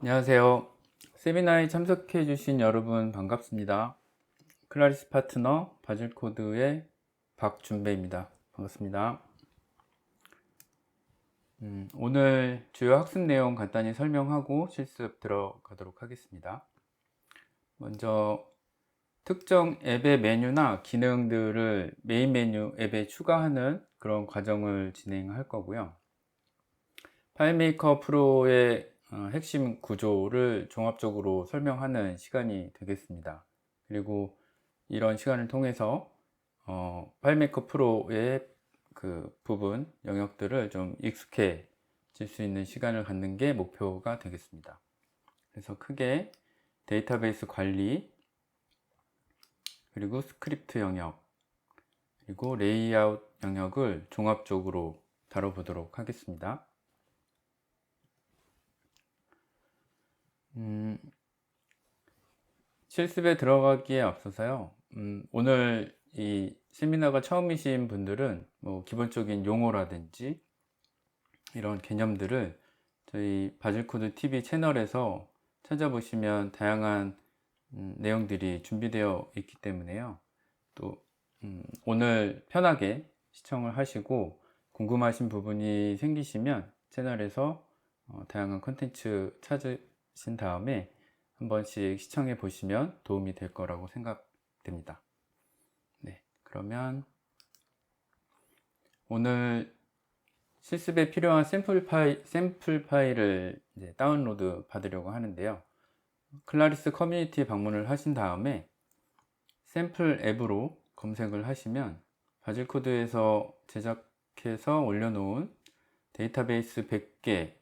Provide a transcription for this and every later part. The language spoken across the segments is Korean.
안녕하세요. 세미나에 참석해 주신 여러분 반갑습니다. 클라리스 파트너 바질코드의 박준배입니다. 반갑습니다. 오늘 주요 학습 내용 간단히 설명하고 실습 들어가도록 하겠습니다. 먼저 특정 앱의 메뉴나 기능들을 메인 메뉴 앱에 추가하는 그런 과정을 진행할 거고요. 파일메이커 프로의 핵심 구조를 종합적으로 설명하는 시간이 되겠습니다. 그리고 이런 시간을 통해서 파일메이커 프로의 그 부분 영역들을 좀 익숙해질 수 있는 시간을 갖는 게 목표가 되겠습니다. 그래서 크게 데이터베이스 관리, 그리고 스크립트 영역, 그리고 레이아웃 영역을 종합적으로 다뤄보도록 하겠습니다. 실습에 들어가기에 앞서서요, 오늘 이 세미나가 처음이신 분들은 뭐 기본적인 용어라든지 이런 개념들을 저희 바질코드 TV 채널에서 찾아보시면 다양한 내용들이 준비되어 있기 때문에요. 또 오늘 편하게 시청을 하시고 궁금하신 부분이 생기시면 채널에서 다양한 컨텐츠 찾으신 다음에 한 번씩 시청해 보시면 도움이 될 거라고 생각됩니다. 네, 그러면 오늘 실습에 필요한 샘플 파일을 이제 다운로드 받으려고 하는데요. 클라리스 커뮤니티 방문을 하신 다음에 샘플 앱으로 검색을 하시면 바질코드에서 제작해서 올려놓은 데이터베이스 100개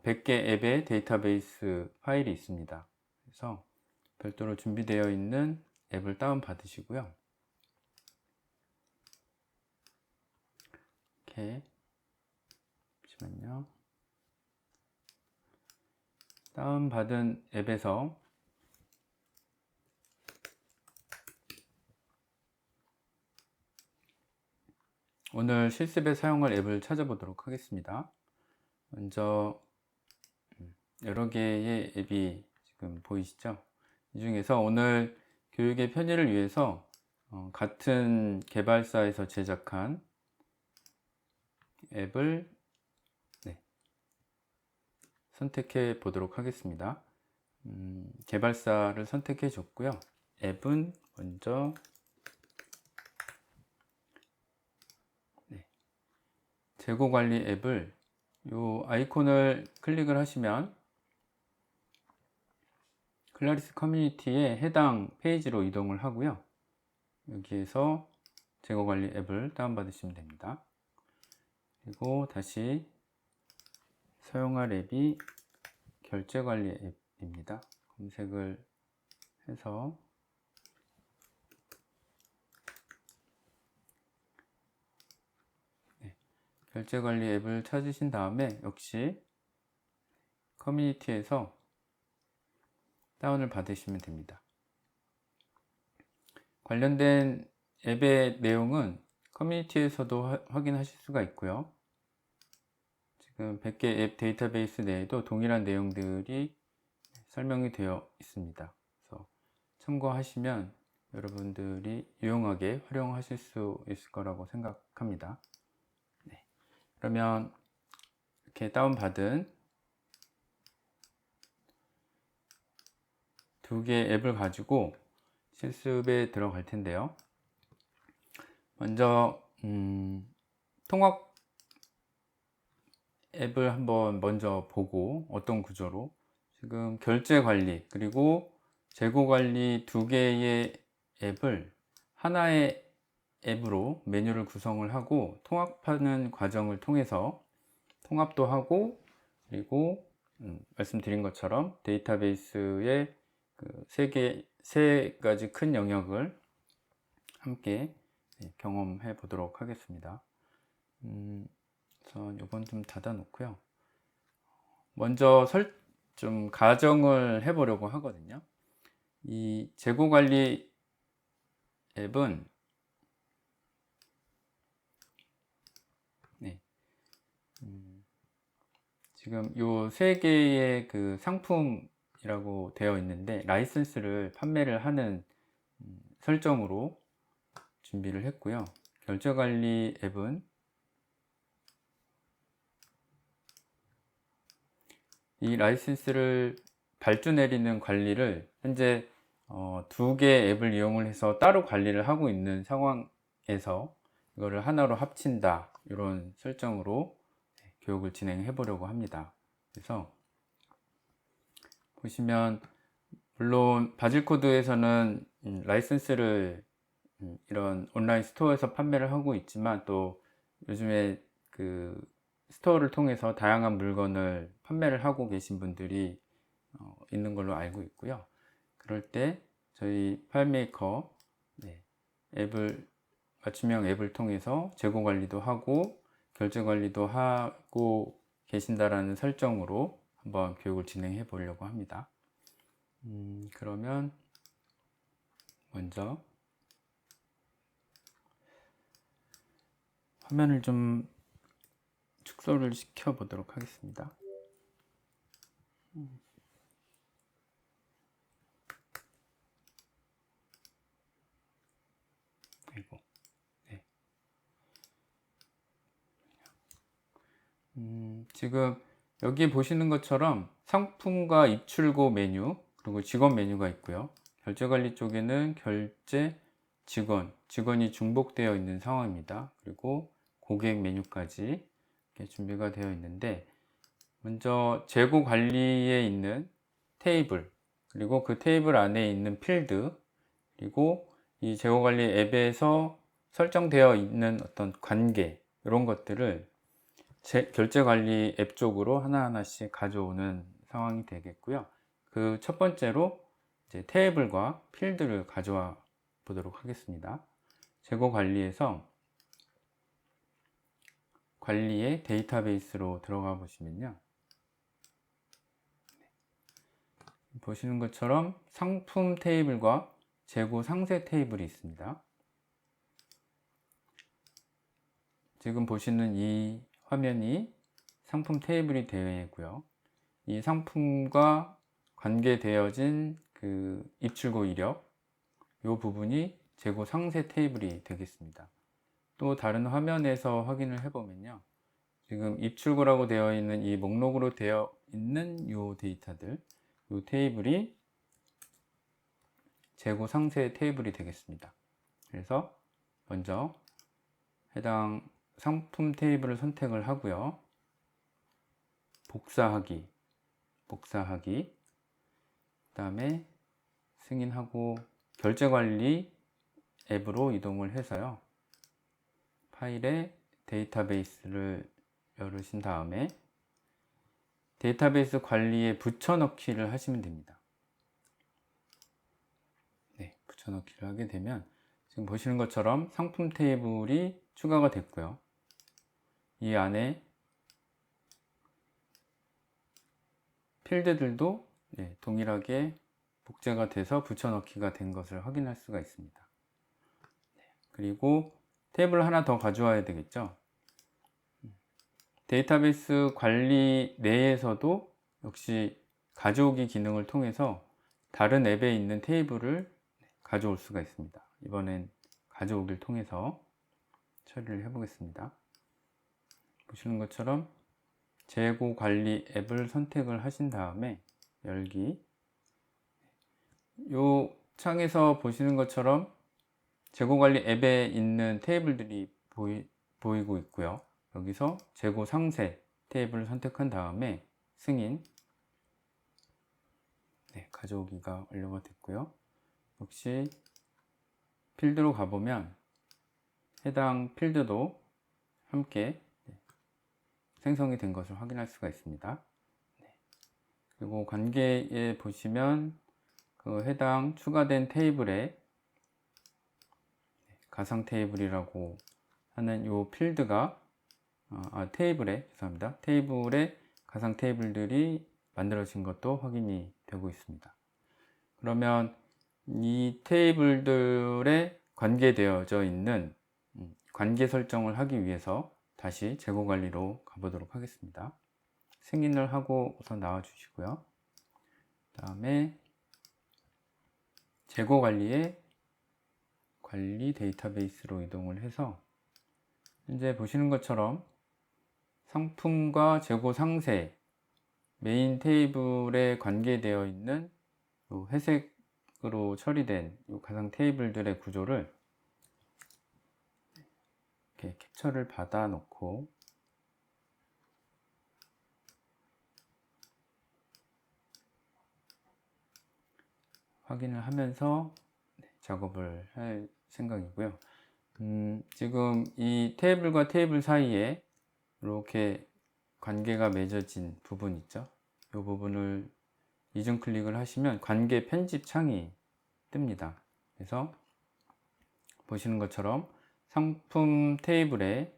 100개 앱의 데이터베이스 파일이 있습니다. 그래서 별도로 준비되어 있는 앱을 다운 받으시고요. 이렇게 잠시만요. 다운 받은 앱에서 오늘 실습에 사용할 앱을 찾아보도록 하겠습니다. 먼저 여러 개의 앱이 지금 보이시죠? 이 중에서 오늘 교육의 편의를 위해서 같은 개발사에서 제작한 앱을 선택해 보도록 하겠습니다. 개발사를 선택해 줬고요. 앱은 먼저 재고 관리 앱을 이 아이콘을 클릭을 하시면 클라리스 커뮤니티의 해당 페이지로 이동을 하고요. 여기에서 재고 관리 앱을 다운받으시면 됩니다. 그리고 다시 사용할 앱이 결제 관리 앱입니다. 검색을 해서 결제 관리 앱을 찾으신 다음에 역시 커뮤니티에서 다운을 받으시면 됩니다. 관련된 앱의 내용은 커뮤니티에서도 확인하실 수가 있고요. 지금 100개 앱 데이터베이스 내에도 동일한 내용들이 설명이 되어 있습니다. 그래서 참고하시면 여러분들이 유용하게 활용하실 수 있을 거라고 생각합니다. 네. 그러면 이렇게 다운받은 두 개의 앱을 가지고 실습에 들어갈 텐데요. 먼저 통합 앱을 한번 먼저 보고 어떤 구조로 지금 결제 관리 그리고 재고 관리 두 개의 앱을 하나의 앱으로 메뉴를 구성을 하고 통합하는 과정을 통해서 통합도 하고 그리고 말씀드린 것처럼 데이터베이스의 그 세 가지 큰 영역을 함께 경험해 보도록 하겠습니다. 우선 이건 좀 닫아 놓고요. 먼저 좀 가정을 해 보려고 하거든요. 이 재고 관리 앱은 지금 요 세 개의 그 상품이라고 되어 있는데 라이선스를 판매를 하는 설정으로 준비를 했고요. 결제관리 앱은 이 라이선스를 발주 내리는 관리를 현재 두 개 앱을 이용을 해서 따로 관리를 하고 있는 상황에서 이거를 하나로 합친다, 이런 설정으로 교육을 진행해 보려고 합니다. 그래서 보시면 물론 바질코드에서는 라이선스를 이런 온라인 스토어에서 판매를 하고 있지만, 또 요즘에 그 스토어를 통해서 다양한 물건을 판매를 하고 계신 분들이 있는 걸로 알고 있고요. 그럴 때 저희 파일메이커 앱을, 맞춤형 앱을 통해서 재고 관리도 하고 결제 관리도 하고 계신다라는 설정으로 한번 교육을 진행해 보려고 합니다. 그러면 먼저 화면을 좀 축소를 시켜 보도록 하겠습니다. 아이고. 네. 지금 여기 보시는 것처럼 상품과 입출고 메뉴, 그리고 직원 메뉴가 있고요. 결제 관리 쪽에는 결제, 직원이 중복되어 있는 상황입니다. 그리고 고객 메뉴까지 이렇게 준비가 되어 있는데, 먼저 재고 관리에 있는 테이블, 그리고 그 테이블 안에 있는 필드, 그리고 이 재고 관리 앱에서 설정되어 있는 어떤 관계, 이런 것들을 결제 관리 앱 쪽으로 하나하나씩 가져오는 상황이 되겠고요. 그 첫 번째로 이제 테이블과 필드를 가져와 보도록 하겠습니다. 재고 관리에서 관리의 데이터베이스로 들어가 보시면요, 보시는 것처럼 상품 테이블과 재고 상세 테이블이 있습니다. 지금 보시는 이 화면이 상품 테이블이 되어 있고요. 이 상품과 관계되어진 그 입출고 이력, 이 부분이 재고 상세 테이블이 되겠습니다. 또 다른 화면에서 확인을 해보면요, 지금 입출고라고 되어 있는 이 목록으로 되어 있는 이 데이터들, 이 테이블이 재고 상세 테이블이 되겠습니다. 그래서 먼저 해당 상품 테이블을 선택을 하고요, 복사하기, 그 다음에 승인하고 결제관리 앱으로 이동을 해서요, 파일에 데이터베이스를 열으신 다음에 데이터베이스 관리에 붙여넣기를 하시면 됩니다. 네, 붙여넣기를 하게 되면 지금 보시는 것처럼 상품 테이블이 추가가 됐고요. 이 안에 필드들도 동일하게 복제가 돼서 붙여넣기가 된 것을 확인할 수가 있습니다. 그리고 테이블 하나 더 가져와야 되겠죠. 데이터베이스 관리 내에서도 역시 가져오기 기능을 통해서 다른 앱에 있는 테이블을 가져올 수가 있습니다. 이번엔 가져오기를 통해서 처리를 해 보겠습니다. 보시는 것처럼 재고 관리 앱을 선택을 하신 다음에 열기, 이 창에서 보시는 것처럼 재고 관리 앱에 있는 테이블들이 보이고 있고요. 여기서 재고 상세 테이블을 선택한 다음에 승인, 가져오기가 완료가 됐고요. 역시 필드로 가보면 해당 필드도 함께 생성이 된 것을 확인할 수가 있습니다. 그리고 관계에 보시면 그 해당 추가된 테이블에 가상 테이블이라고 하는 이 필드가 테이블에 가상 테이블들이 만들어진 것도 확인이 되고 있습니다. 그러면 이 테이블들에 관계되어져 있는 관계 설정을 하기 위해서 다시 재고 관리로 가보도록 하겠습니다. 승인을 하고 우선 나와 주시고요. 그 다음에 재고 관리에 관리 데이터베이스로 이동을 해서 현재 보시는 것처럼 상품과 재고 상세 메인 테이블에 관계되어 있는 요 회색으로 처리된 요 가상 테이블들의 구조를 이렇게 캡처를 받아 놓고 확인을 하면서 작업을 할 생각이고요. 지금 이 테이블과 테이블 사이에 이렇게 관계가 맺어진 부분 있죠. 이 부분을 이중 클릭을 하시면 관계 편집 창이 뜹니다. 그래서 보시는 것처럼 상품 테이블에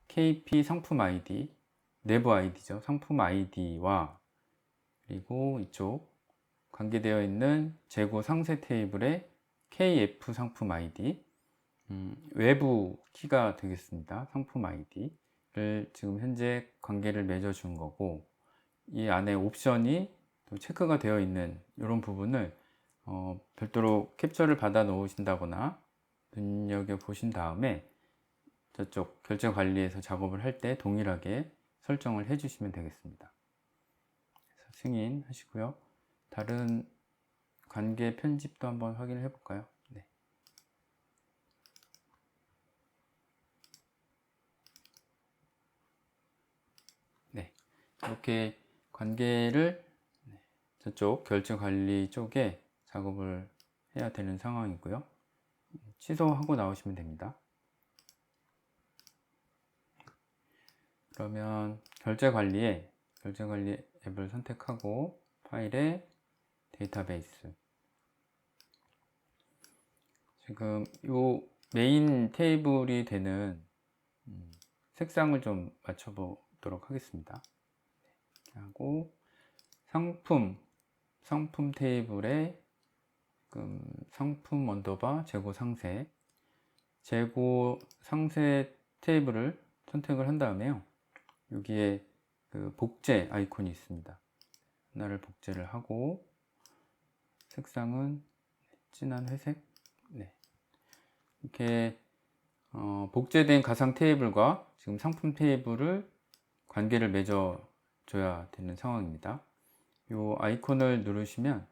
KP 상품 아이디, 내부 아이디죠. 상품 아이디와 그리고 이쪽 관계되어 있는 재고 상세 테이블에 KF 상품 아이디, 외부 키가 되겠습니다. 상품 아이디를 지금 현재 관계를 맺어 준 거고, 이 안에 옵션이 또 체크가 되어 있는 이런 부분을 별도로 캡처를 받아 놓으신다거나 눈여겨 보신 다음에 저쪽 결제 관리에서 작업을 할 때 동일하게 설정을 해 주시면 되겠습니다. 그래서 승인 하시고요. 다른 관계 편집도 한번 확인을 해 볼까요? 네. 네. 이렇게 관계를 저쪽 결제 관리 쪽에 작업을 해야 되는 상황이고요. 취소하고 나오시면 됩니다. 그러면 결제 관리 앱을 선택하고 파일에 데이터베이스, 지금 요 메인 테이블이 되는 색상을 좀 맞춰 보도록 하겠습니다. 이렇게 하고 상품 테이블에 상품 언더바 재고 상세 테이블을 선택을 한 다음에요. 여기에 그 복제 아이콘이 있습니다. 하나를 복제를 하고 색상은 진한 회색. 네. 이렇게 복제된 가상 테이블과 지금 상품 테이블을 관계를 맺어 줘야 되는 상황입니다. 이 아이콘을 누르시면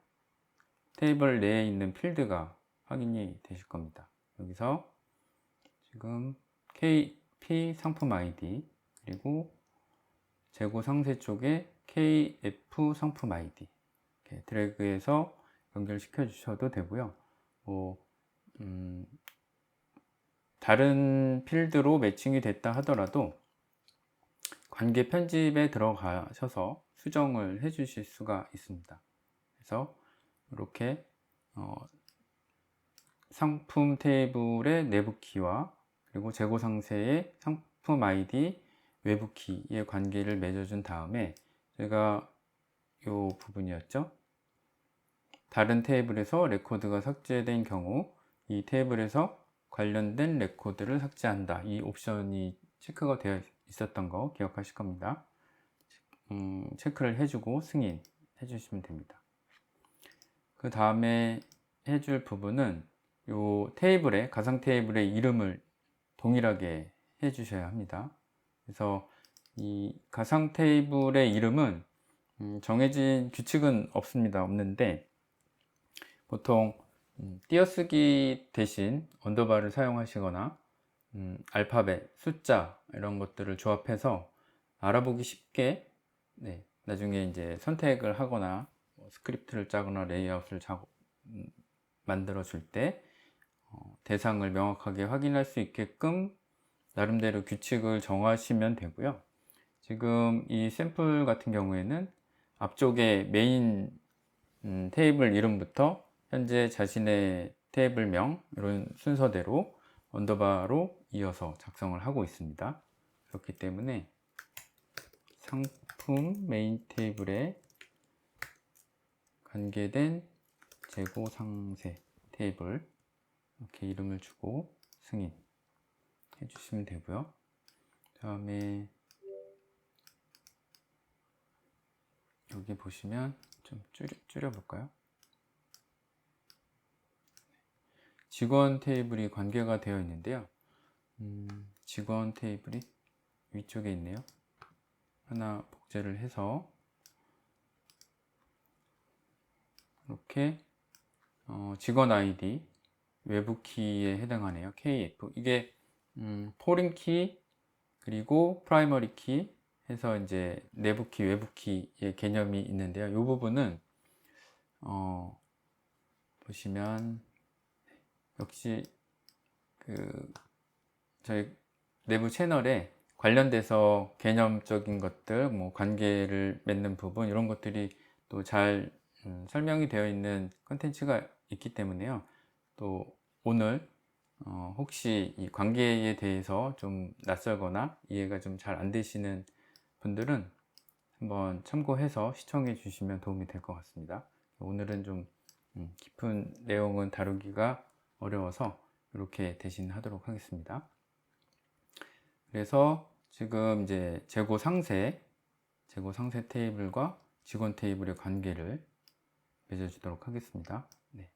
테이블 내에 있는 필드가 확인이 되실 겁니다. 여기서 지금 KP 상품 아이디 그리고 재고 상세 쪽에 KF 상품 아이디 이렇게 드래그해서 연결시켜 주셔도 되고요. 다른 필드로 매칭이 됐다 하더라도 관계 편집에 들어가셔서 수정을 해 주실 수가 있습니다. 그래서 이렇게 상품 테이블의 내부 키와 그리고 재고 상세의 상품 아이디 외부 키의 관계를 맺어준 다음에 제가 이 부분이었죠. 다른 테이블에서 레코드가 삭제된 경우 이 테이블에서 관련된 레코드를 삭제한다. 이 옵션이 체크가 되어 있었던 거 기억하실 겁니다. 체크를 해주고 승인 해주시면 됩니다. 그 다음에 해줄 부분은 이 테이블에 가상 테이블의 이름을 동일하게 해주셔야 합니다. 그래서 이 가상 테이블의 이름은 정해진 규칙은 없는데 보통 띄어쓰기 대신 언더바를 사용하시거나 알파벳, 숫자 이런 것들을 조합해서 알아보기 쉽게 나중에 이제 선택을 하거나 스크립트를 짜거나 레이아웃을 만들어 줄 때 대상을 명확하게 확인할 수 있게끔 나름대로 규칙을 정하시면 되고요. 지금 이 샘플 같은 경우에는 앞쪽에 메인 테이블 이름부터 현재 자신의 테이블명 이런 순서대로 언더바로 이어서 작성을 하고 있습니다. 그렇기 때문에 상품 메인 테이블에 관계된 재고 상세 테이블 이렇게 이름을 주고 승인 해주시면 되고요. 그 다음에 여기 보시면 좀 줄여볼까요? 직원 테이블이 관계가 되어 있는데요. 직원 테이블이 위쪽에 있네요. 하나 복제를 해서 이렇게 직원 아이디 외부 키에 해당하네요. KF. 이게 포린 키 그리고 프라이머리 키 해서 이제 내부 키, 외부 키의 개념이 있는데요. 이 부분은 보시면 역시 저희 내부 채널에 관련돼서 개념적인 것들, 뭐 관계를 맺는 부분 이런 것들이 또 잘 설명이 되어 있는 컨텐츠가 있기 때문에요. 또 오늘 혹시 이 관계에 대해서 좀 낯설거나 이해가 좀 잘 안 되시는 분들은 한번 참고해서 시청해 주시면 도움이 될 것 같습니다. 오늘은 좀 깊은 내용은 다루기가 어려워서 이렇게 대신 하도록 하겠습니다. 그래서 지금 이제 재고 상세 테이블과 직원 테이블의 관계를 맺어주도록 하겠습니다. 네.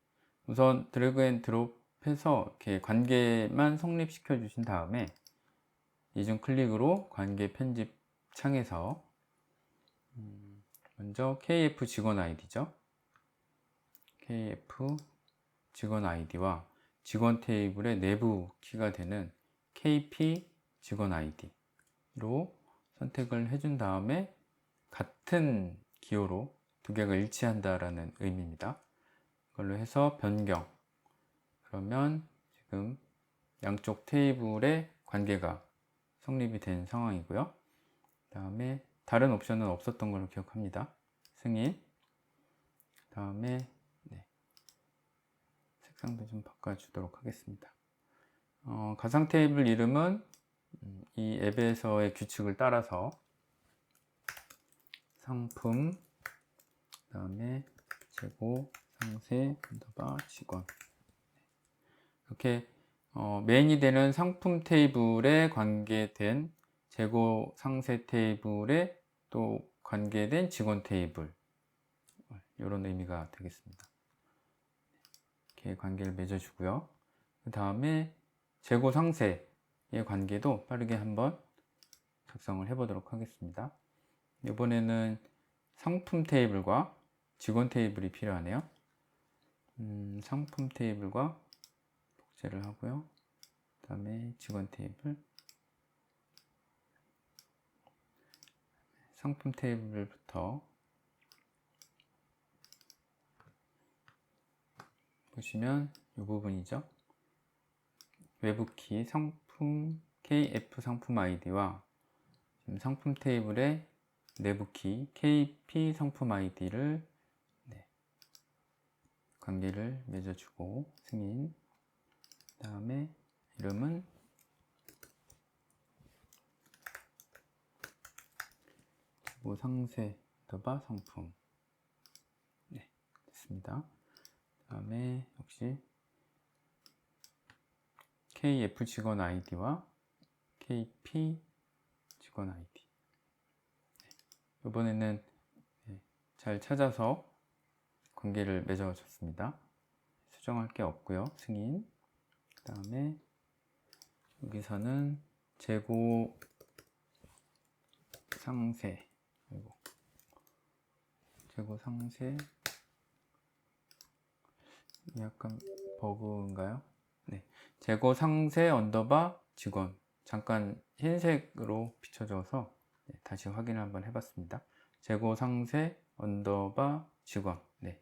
우선 드래그 앤 드롭해서 이렇게 관계만 성립시켜 주신 다음에 이중 클릭으로 관계 편집 창에서 먼저 KF 직원 아이디죠. KF 직원 아이디와 직원 테이블의 내부 키가 되는 KP 직원 아이디로 선택을 해준 다음에 같은 기호로 두 개가 일치한다라는 의미입니다. 그걸로 해서 변경. 그러면 지금 양쪽 테이블의 관계가 성립이 된 상황이고요. 그 다음에 다른 옵션은 없었던 걸로 기억합니다. 승인. 그 다음에 색상도 좀 바꿔주도록 하겠습니다. 가상 테이블 이름은 이 앱에서의 규칙을 따라서 상품, 그 다음에 재고, 상세, 언더바, 직원 이렇게 메인이 되는 상품 테이블에 관계된 재고, 상세 테이블에 또 관계된 직원 테이블 이런 의미가 되겠습니다. 이렇게 관계를 맺어주고요. 그 다음에 재고 상세의 관계도 빠르게 한번 작성을 해 보도록 하겠습니다. 이번에는 상품 테이블과 직원 테이블이 필요하네요. 상품 테이블과 복제를 하고요. 그 다음에 직원 테이블, 상품 테이블부터 보시면 이 부분이죠. 외부 키 상품 KF 상품 아이디와 상품 테이블의 내부 키 KP 상품 아이디를 관계를 맺어주고 승인. 그 다음에 이름은 재고 상세 더바 상품. 네, 됐습니다. 그 다음에 역시 KF 직원 아이디와 KP 직원 아이디. 이번에는 잘 찾아서 관계를 맺어줬습니다. 수정할 게 없고요. 승인. 그 다음에 여기서는 재고 상세, 재고 상세 약간 버그인가요? 네, 재고 상세 언더바 직원 잠깐 흰색으로 비춰져서 다시 확인을 한번 해봤습니다. 재고 상세 언더바 직원. 네,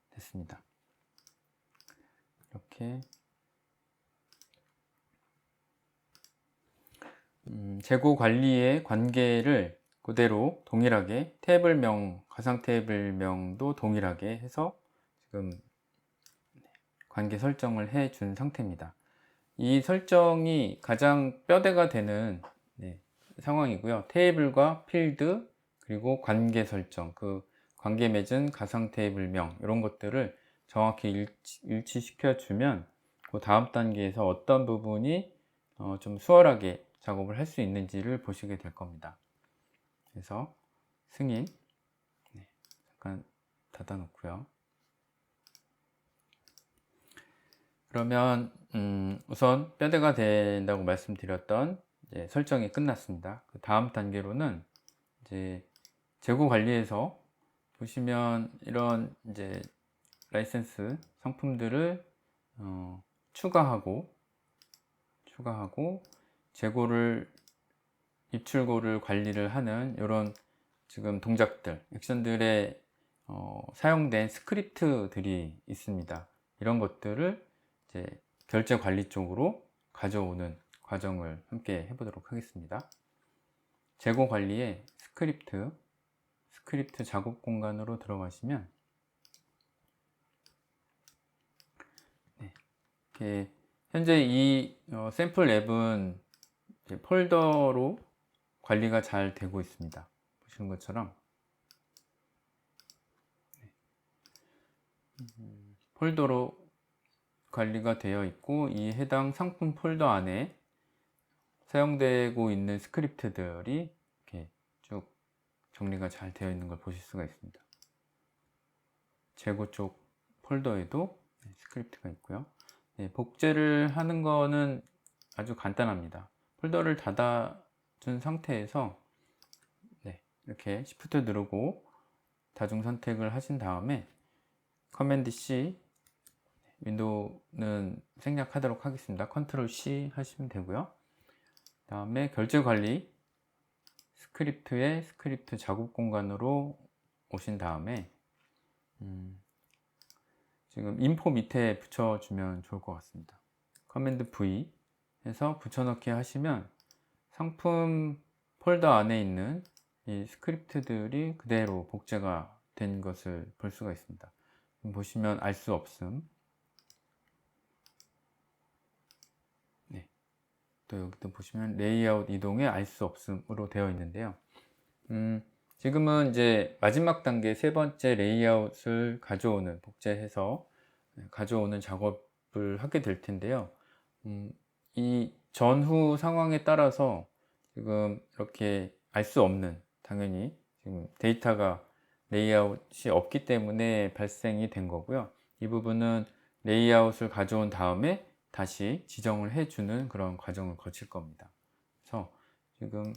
됐습니다. 이렇게 재고 관리의 관계를 그대로 동일하게 테이블명, 가상 테이블명도 동일하게 해서 지금 관계 설정을 해 준 상태입니다. 이 설정이 가장 뼈대가 되는 상황이고요. 테이블과 필드 그리고 관계 설정, 그 관계 맺은 가상 테이블명 이런 것들을 정확히 일치시켜 주면 그 다음 단계에서 어떤 부분이 좀 수월하게 작업을 할 수 있는지를 보시게 될 겁니다. 그래서 승인. 잠깐 닫아 놓고요. 그러면 우선 뼈대가 된다고 말씀드렸던 이제 설정이 끝났습니다. 그 다음 단계로는 이제 재고 관리에서 보시면 이런 이제 라이센스 상품들을 추가하고 재고를 입출고를 관리를 하는 이런 지금 동작들, 액션들에 사용된 스크립트들이 있습니다. 이런 것들을 이제 결제 관리 쪽으로 가져오는 과정을 함께 해보도록 하겠습니다. 재고 관리에 스크립트 작업 공간으로 들어가시면 이렇게 현재 이 샘플 앱은 폴더로 관리가 잘 되고 있습니다. 보시는 것처럼 폴더로 관리가 되어 있고, 이 해당 상품 폴더 안에 사용되고 있는 스크립트들이 이렇게 쭉 정리가 잘 되어 있는 걸 보실 수가 있습니다. 재고 쪽 폴더에도 스크립트가 있고요. 복제를 하는 거는 아주 간단합니다. 폴더를 닫아준 상태에서 이렇게 Shift 누르고 다중 선택을 하신 다음에 커맨드 C, 윈도우는 생략하도록 하겠습니다. 컨트롤 C 하시면 되고요. 다음에 결제 관리 스크립트의 스크립트 작업 공간으로 오신 다음에 지금 인포 밑에 붙여주면 좋을 것 같습니다. 커맨드 V 해서 붙여넣기 하시면 상품 폴더 안에 있는 이 스크립트들이 그대로 복제가 된 것을 볼 수가 있습니다. 보시면 알 수 없음, 또 여기도 보시면 레이아웃 이동에 알 수 없음으로 되어 있는데요. 지금은 이제 마지막 단계 세 번째 레이아웃을 가져오는, 복제해서 가져오는 작업을 하게 될 텐데요. 이 전후 상황에 따라서 지금 이렇게 알 수 없는, 당연히 지금 데이터가 레이아웃이 없기 때문에 발생이 된 거고요. 이 부분은 레이아웃을 가져온 다음에 다시 지정을 해주는 그런 과정을 거칠 겁니다. 그래서 지금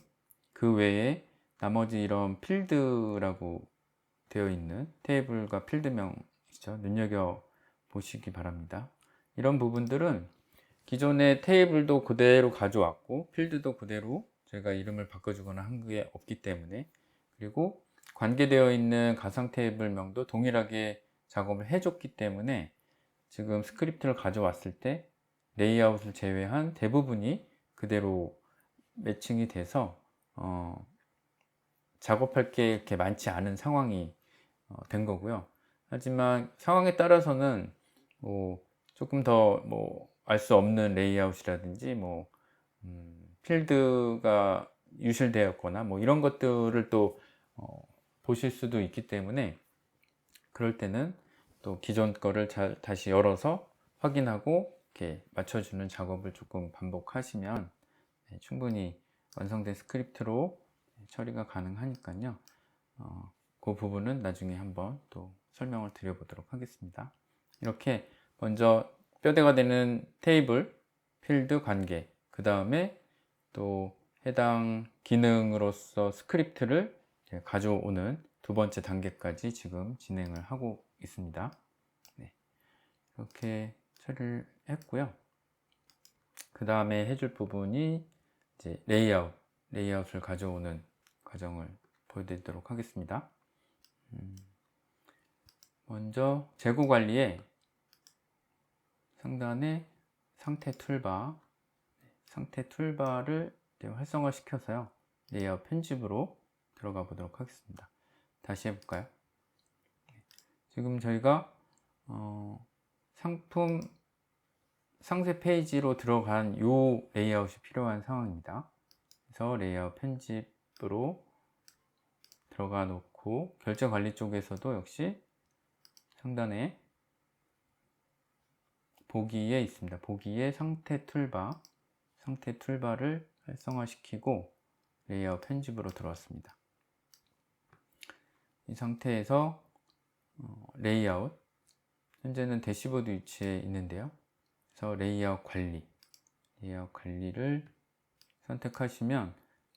그 외에 나머지 이런 필드라고 되어 있는 테이블과 필드명이죠. 눈여겨 보시기 바랍니다. 이런 부분들은 기존의 테이블도 그대로 가져왔고 필드도 그대로 제가 이름을 바꿔주거나 한 게 없기 때문에, 그리고 관계되어 있는 가상 테이블명도 동일하게 작업을 해줬기 때문에 지금 스크립트를 가져왔을 때 레이아웃을 제외한 대부분이 그대로 매칭이 돼서 작업할 게 이렇게 많지 않은 상황이 된 거고요. 하지만 상황에 따라서는 뭐 조금 더 뭐 알 수 없는 레이아웃이라든지 뭐 필드가 유실되었거나 뭐 이런 것들을 또 보실 수도 있기 때문에, 그럴 때는 또 기존 거를 다시 열어서 확인하고 이렇게 맞춰주는 작업을 조금 반복하시면 충분히 완성된 스크립트로 처리가 가능하니까요. 그 부분은 나중에 한번 또 설명을 드려보도록 하겠습니다. 이렇게 먼저 뼈대가 되는 테이블, 필드 관계, 그 다음에 또 해당 기능으로서 스크립트를 가져오는 두 번째 단계까지 지금 진행을 하고 있습니다. 이렇게 처리를 했고요. 그 다음에 해줄 부분이 이제 레이아웃을 가져오는 과정을 보여드리도록 하겠습니다. 먼저 재고 관리에 상단에 상태 툴바를 활성화 시켜서요, 레이아웃 편집으로 들어가 보도록 하겠습니다. 다시 해볼까요? 지금 저희가 상품 상세 페이지로 들어간 요 레이아웃이 필요한 상황입니다. 그래서 레이아웃 편집으로 들어가 놓고, 결제 관리 쪽에서도 역시 상단에 보기에 있습니다. 보기에 상태 툴바를 활성화시키고 레이아웃 편집으로 들어왔습니다. 이 상태에서 레이아웃, 현재는 대시보드 위치에 있는데요. 그래서 레이아웃 관리를 선택하시면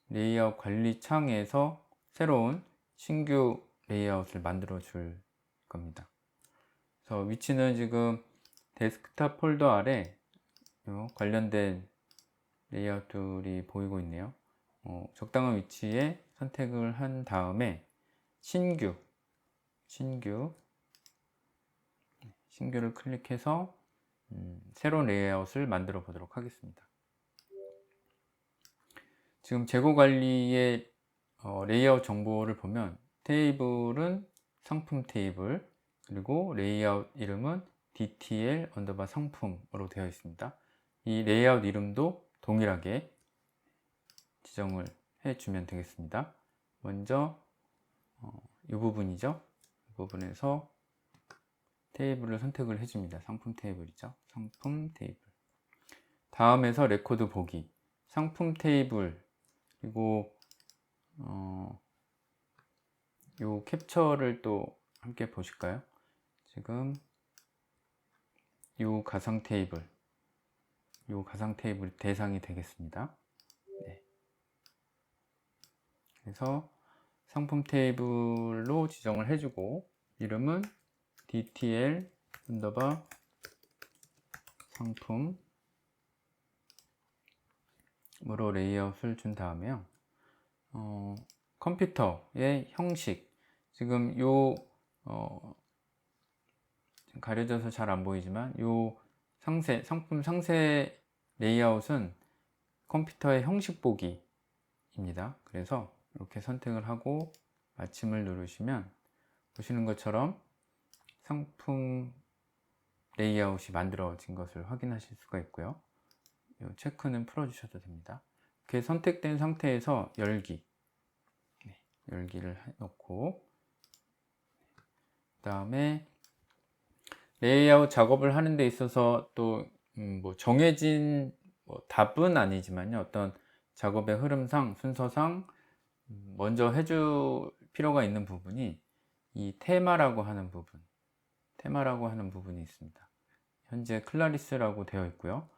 레이아웃 관리 창에서 새로운 신규 레이아웃을 만들어 줄 겁니다. 그래서 위치는 지금 데스크탑 폴더 아래 관련된 레이아웃들이 보이고 있네요. 적당한 위치에 선택을 한 다음에 신규를 클릭해서 새로운 레이아웃을 만들어 보도록 하겠습니다. 지금 재고 관리의 레이아웃 정보를 보면 테이블은 상품 테이블, 그리고 레이아웃 이름은 DTL _ 상품으로 되어 있습니다. 이 레이아웃 이름도 동일하게 지정을 해주면 되겠습니다. 먼저 이 부분이죠. 이 부분에서 테이블을 선택을 해줍니다. 상품 테이블이죠. 상품 테이블. 다음에서 레코드 보기, 상품 테이블, 그리고 요 캡처를 또 함께 보실까요? 지금 요 가상 테이블 대상이 되겠습니다. 네. 그래서 상품 테이블로 지정을 해주고 이름은 DTL _ 상품으로 레이아웃을 준 다음에요. 컴퓨터의 형식, 지금 가려져서 잘 안 보이지만 요 상품 상세 레이아웃은 컴퓨터의 형식 보기입니다. 그래서 이렇게 선택을 하고 마침을 누르시면 보시는 것처럼 상품 레이아웃이 만들어진 것을 확인하실 수가 있고요. 이 체크는 풀어주셔도 됩니다. 이렇게 선택된 상태에서 열기를 해놓고, 그 다음에 레이아웃 작업을 하는 데 있어서 또 뭐 정해진 답은 아니지만요, 어떤 작업의 흐름상 순서상 먼저 해줄 필요가 있는 부분이 이 테마라고 하는 부분이 있습니다. 현재 클라리스라고 되어 있고요.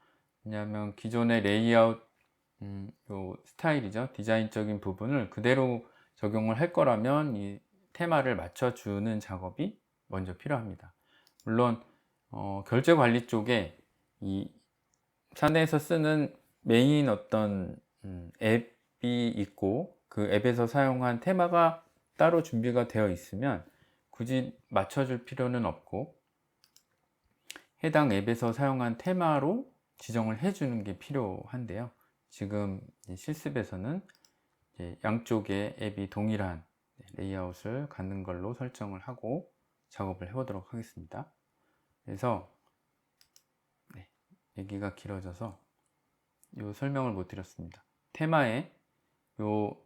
왜냐하면 기존의 레이아웃 요 스타일이죠, 디자인적인 부분을 그대로 적용을 할 거라면 이 테마를 맞춰주는 작업이 먼저 필요합니다. 물론 결제 관리 쪽에 이 사내에서 쓰는 메인 어떤 앱이 있고 그 앱에서 사용한 테마가 따로 준비가 되어 있으면 굳이 맞춰줄 필요는 없고 해당 앱에서 사용한 테마로 지정을 해주는 게 필요한데요. 지금 실습에서는 양쪽의 앱이 동일한 레이아웃을 갖는 걸로 설정을 하고 작업을 해보도록 하겠습니다. 그래서 얘기가 길어져서 이 설명을 못 드렸습니다. 테마에 요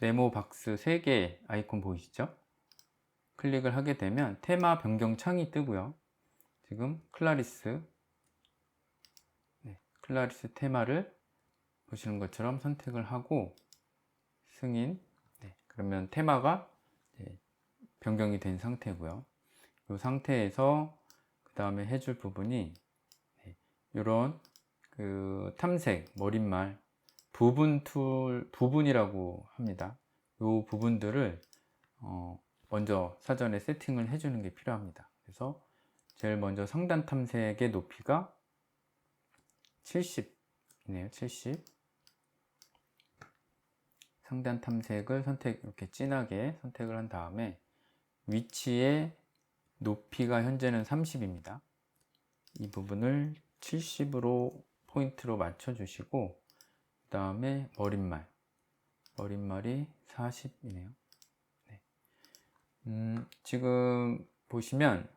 네모 박스 3개 아이콘 보이시죠? 클릭을 하게 되면 테마 변경 창이 뜨고요. 지금 클라리스 테마를 보시는 것처럼 선택을 하고 승인, 그러면 테마가 변경이 된 상태고요. 이 상태에서 그 다음에 해줄 부분이 이런 그 탐색, 머릿말, 부분이라고 합니다. 이 부분들을 먼저 사전에 세팅을 해주는 게 필요합니다. 그래서 제일 먼저 상단 탐색의 높이가 70이네요. 70. 상단 탐색을 이렇게 진하게 선택을 한 다음에 위치의 높이가 현재는 30입니다. 이 부분을 70으로 포인트로 맞춰 주시고, 그 다음에 머릿말이 40이네요. 지금 보시면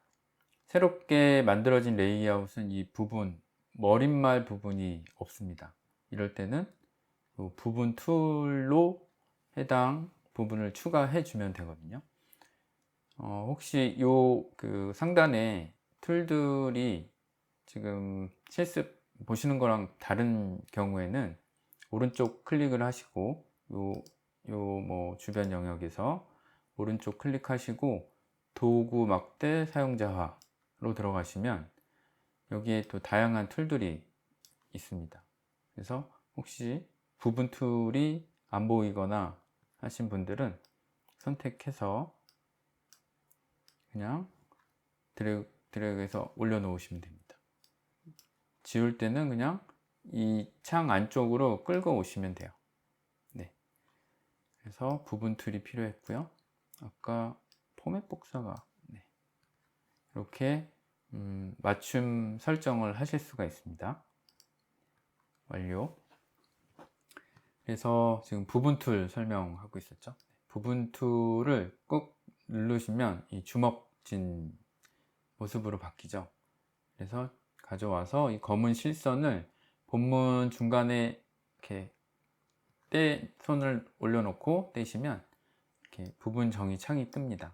새롭게 만들어진 레이아웃은 이 부분, 머릿말 부분이 없습니다. 이럴 때는 이 부분 툴로 해당 부분을 추가해 주면 되거든요. 혹시 그 상단에 툴들이 지금 실습 보시는 거랑 다른 경우에는 오른쪽 클릭을 하시고 뭐 주변 영역에서 오른쪽 클릭하시고 도구 막대 사용자화로 들어가시면 여기에 또 다양한 툴들이 있습니다. 그래서 혹시 부분 툴이 안 보이거나 하신 분들은 선택해서 그냥 드래그해서 올려놓으시면 됩니다. 지울 때는 그냥 이 창 안쪽으로 끌고 오시면 돼요. 네. 그래서 부분 툴이 필요했고요. 아까 포맷 복사가 이렇게 맞춤 설정을 하실 수가 있습니다. 완료. 그래서 지금 부분 툴 설명하고 있었죠. 부분 툴을 꾹 누르시면 이 주먹진 모습으로 바뀌죠. 그래서 가져와서 이 검은 실선을 본문 중간에 이렇게 손을 올려놓고 떼시면 이렇게 부분 정의 창이 뜹니다.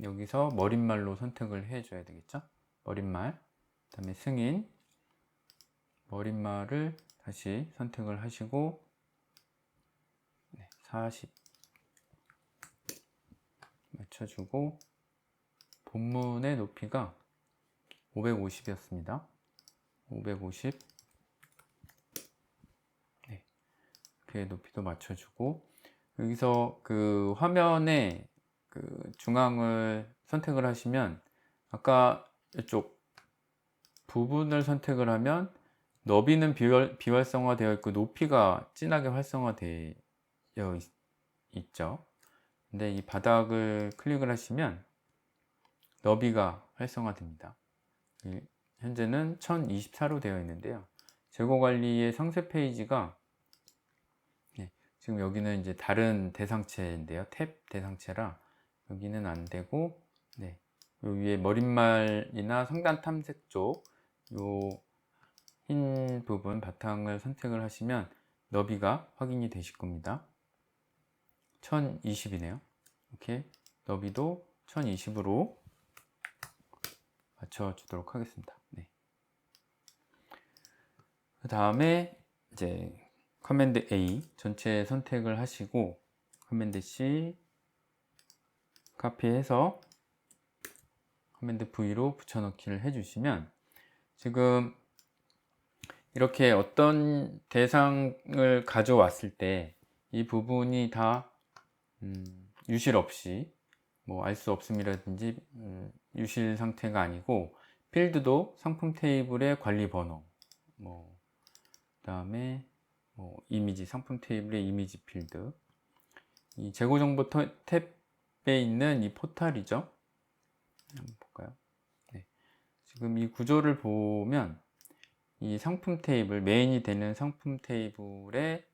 여기서 머릿말로 선택을 해줘야 되겠죠. 머릿말, 그 다음에 승인, 머릿말을 다시 선택을 하시고 40 맞춰주고 본문의 높이가 550이었습니다. 550 그 높이도 맞춰주고 여기서 그 화면의 그 중앙을 선택을 하시면 아까 이쪽 부분을 선택을 하면 너비는 비활성화 되어 있고 높이가 진하게 활성화되어 있죠. 근데 이 바닥을 클릭을 하시면 너비가 활성화됩니다. 현재는 1024로 되어 있는데요. 재고 관리의 상세 페이지가 지금 여기는 이제 다른 대상체인데요. 탭 대상체라 여기는 안 되고, 요 위에 머릿말이나 상단 탐색 쪽, 요 흰 부분 바탕을 선택을 하시면 너비가 확인이 되실 겁니다. 1020이네요. 이렇게 너비도 1020으로 맞춰주도록 하겠습니다. 그 다음에 이제 커맨드 A 전체 선택을 하시고 커맨드 C 카피해서 커맨드 V로 붙여넣기를 해주시면 지금 이렇게 어떤 대상을 가져왔을 때 이 부분이 다 유실 없이 뭐 알 수 없음이라든지 유실 상태가 아니고 필드도 상품 테이블의 관리 번호 뭐 그다음에 이미지 상품 테이블의 이미지 필드 이 재고 정보 탭에 있는 이 포탈이죠. 한번 볼까요? 지금 이 구조를 보면 이 상품 테이블 메인이 되는 상품 테이블의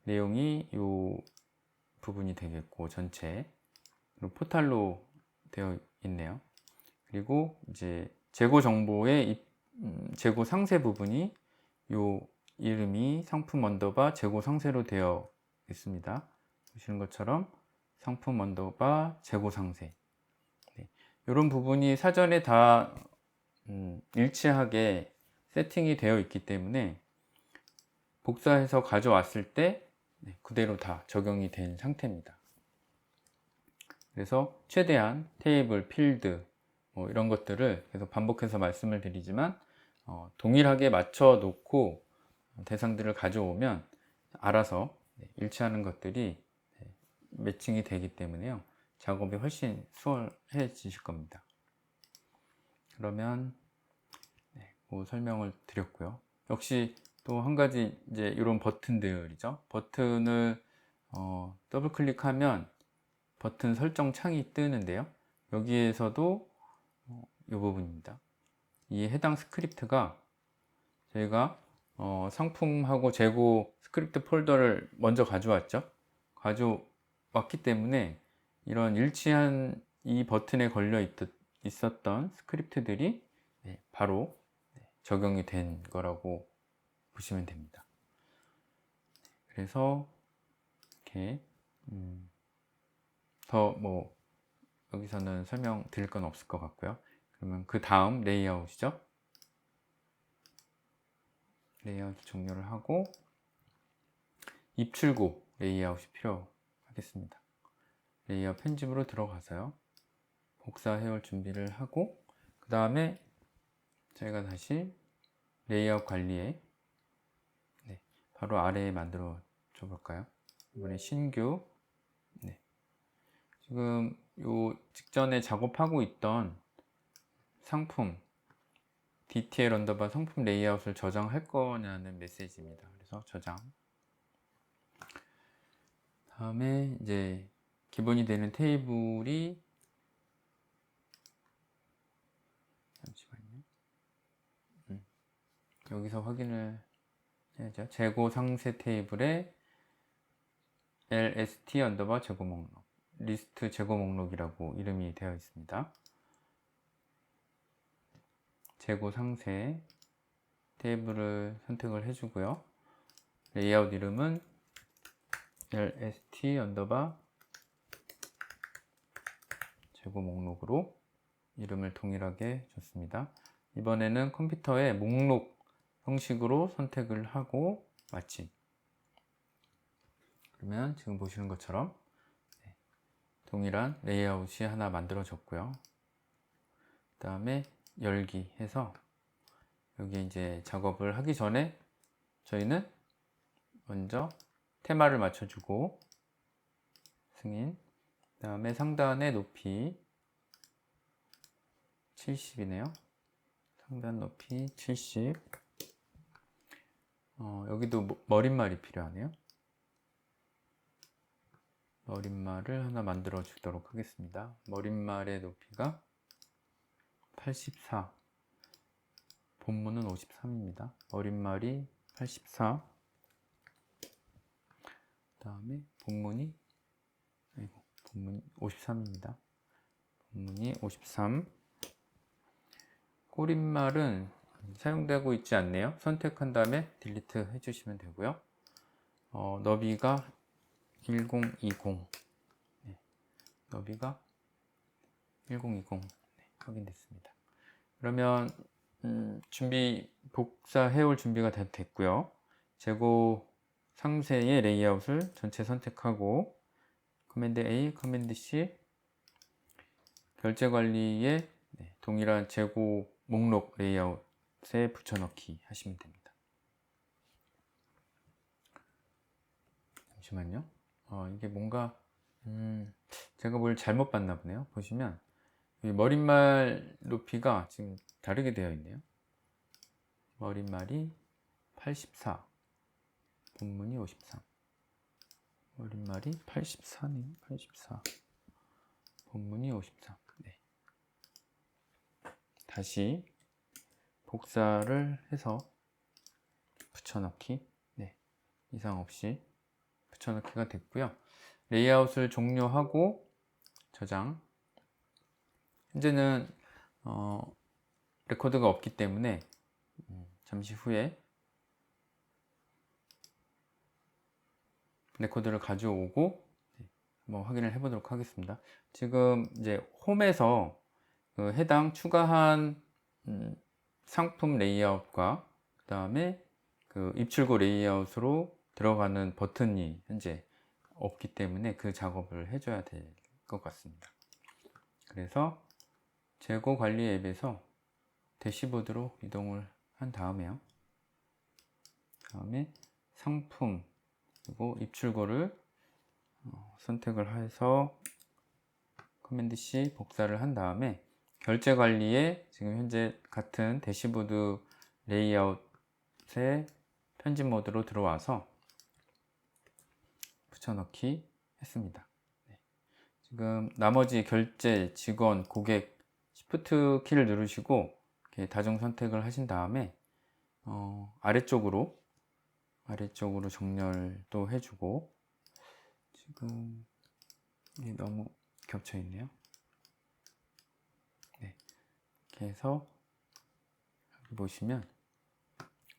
내용이 이 부분이 되겠고 전체 그리고 포탈로 되어 있네요. 그리고 이제 재고 정보의 재고 상세 부분이 요 이름이 상품 언더바 재고 상세로 되어 있습니다. 보시는 것처럼 상품 언더바 재고 상세 이런 부분이 사전에 다 일치하게 세팅이 되어 있기 때문에 복사해서 가져왔을 때 그대로 다 적용이 된 상태입니다. 그래서 최대한 테이블, 필드 이런 것들을 계속 반복해서 말씀을 드리지만 동일하게 맞춰 놓고 대상들을 가져오면 알아서 일치하는 것들이 매칭이 되기 때문에요. 작업이 훨씬 수월해지실 겁니다. 그러면 설명을 드렸고요. 역시 또 한 가지 이제 이런 버튼들이죠. 버튼을 더블 클릭하면 버튼 설정 창이 뜨는데요. 여기에서도 이 부분입니다. 이 해당 스크립트가 저희가 상품하고 재고 스크립트 폴더를 먼저 가져왔죠. 가져왔기 때문에 이런 일치한 이 버튼에 걸려 있었던 스크립트들이 바로 적용이 된 거라고 보시면 됩니다. 그래서 이렇게 더 여기서는 설명 드릴 건 없을 것 같고요. 그러면 그 다음 레이아웃이죠. 레이아웃 종료를 하고 입출구 레이아웃이 필요하겠습니다. 레이아웃 편집으로 들어가서요. 복사해올 준비를 하고, 그 다음에 제가 다시 레이아웃 관리에 바로 아래에 만들어 줘 볼까요? 이번에 신규. 지금 요 직전에 작업하고 있던 상품 DTL 언더바 상품 레이아웃을 저장할 거냐는 메시지입니다. 그래서 저장. 다음에 이제 기본이 되는 테이블이, 잠시만요. 여기서 확인을 해야죠. 재고 상세 테이블에 LST 언더바 재고 목록, 리스트 재고 목록이라고 이름이 되어 있습니다. 재고 상세 테이블을 선택을 해주고요. 레이아웃 이름은 LST 언더바 재고 목록으로 이름을 동일하게 줬습니다. 이번에는 컴퓨터에 목록 형식으로 선택을 하고 마침. 그러면 지금 보시는 것처럼 동일한 레이아웃이 하나 만들어졌고요. 그 다음에 열기 해서 여기 이제 작업을 하기 전에 저희는 먼저 테마를 맞춰주고 승인, 그 다음에 상단의 높이 70이네요. 상단 높이 70. 여기도 머릿말이 필요하네요. 머릿말을 하나 만들어 주도록 하겠습니다. 머릿말의 높이가 84, 본문은 53입니다. 머릿말이 84, 그 다음에 본문이 53입니다. 본문이 53. 꼬릿말은 사용되고 있지 않네요. 선택한 다음에 딜리트 해주시면 되고요. 너비가 1020, 너비가 1020 확인됐습니다. 그러면 복사해올 준비가 됐고요. 재고 상세의 레이아웃을 전체 선택하고 커맨드 A, 커맨드 C, 결제 관리에 동일한 재고 목록 레이아웃에 붙여넣기 하시면 됩니다. 잠시만요. 이게 뭔가 제가 뭘 잘못 봤나 보네요. 보시면 머릿말 높이가 지금 다르게 되어 있네요. 머릿말이 84, 본문이 53. 머릿말이 84네요. 84, 본문이 53. 다시 복사를 해서 붙여넣기, 이상 없이 붙여넣기가 됐고요. 레이아웃을 종료하고 저장. 현재는 레코드가 없기 때문에 잠시 후에 레코드를 가져오고 한번 확인을 해보도록 하겠습니다. 지금 이제 홈에서 그 해당 추가한 상품 레이아웃과 그 다음에 그 입출고 레이아웃으로 들어가는 버튼이 현재 없기 때문에 그 작업을 해줘야 될 것 같습니다. 그래서 재고 관리 앱에서 대시보드로 이동을 한 다음에요. 다음에 상품 그리고 입출고를 선택을 해서 커맨드 C 복사를 한 다음에 결제 관리에 지금 현재 같은 대시보드 레이아웃의 편집 모드로 들어와서 붙여넣기 했습니다. 지금 나머지 결제, 직원, 고객 Shift 키를 누르시고 이렇게 다중 선택을 하신 다음에 아래쪽으로 정렬도 해주고, 지금 너무 겹쳐 있네요. 이렇게 해서 여기 보시면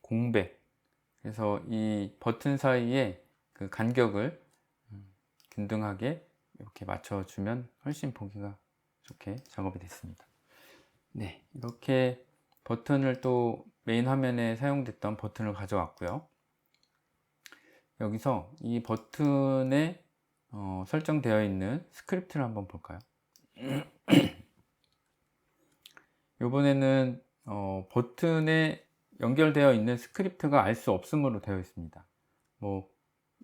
공백, 그래서 이 버튼 사이에 그 간격을 균등하게 이렇게 맞춰주면 훨씬 보기가 좋게 작업이 됐습니다. 이렇게 버튼을 또 메인 화면에 사용됐던 버튼을 가져왔고요. 여기서 이 버튼의 설정되어 있는 스크립트를 한번 볼까요? 이번에는 버튼에 연결되어 있는 스크립트가 알 수 없음으로 되어 있습니다. 뭐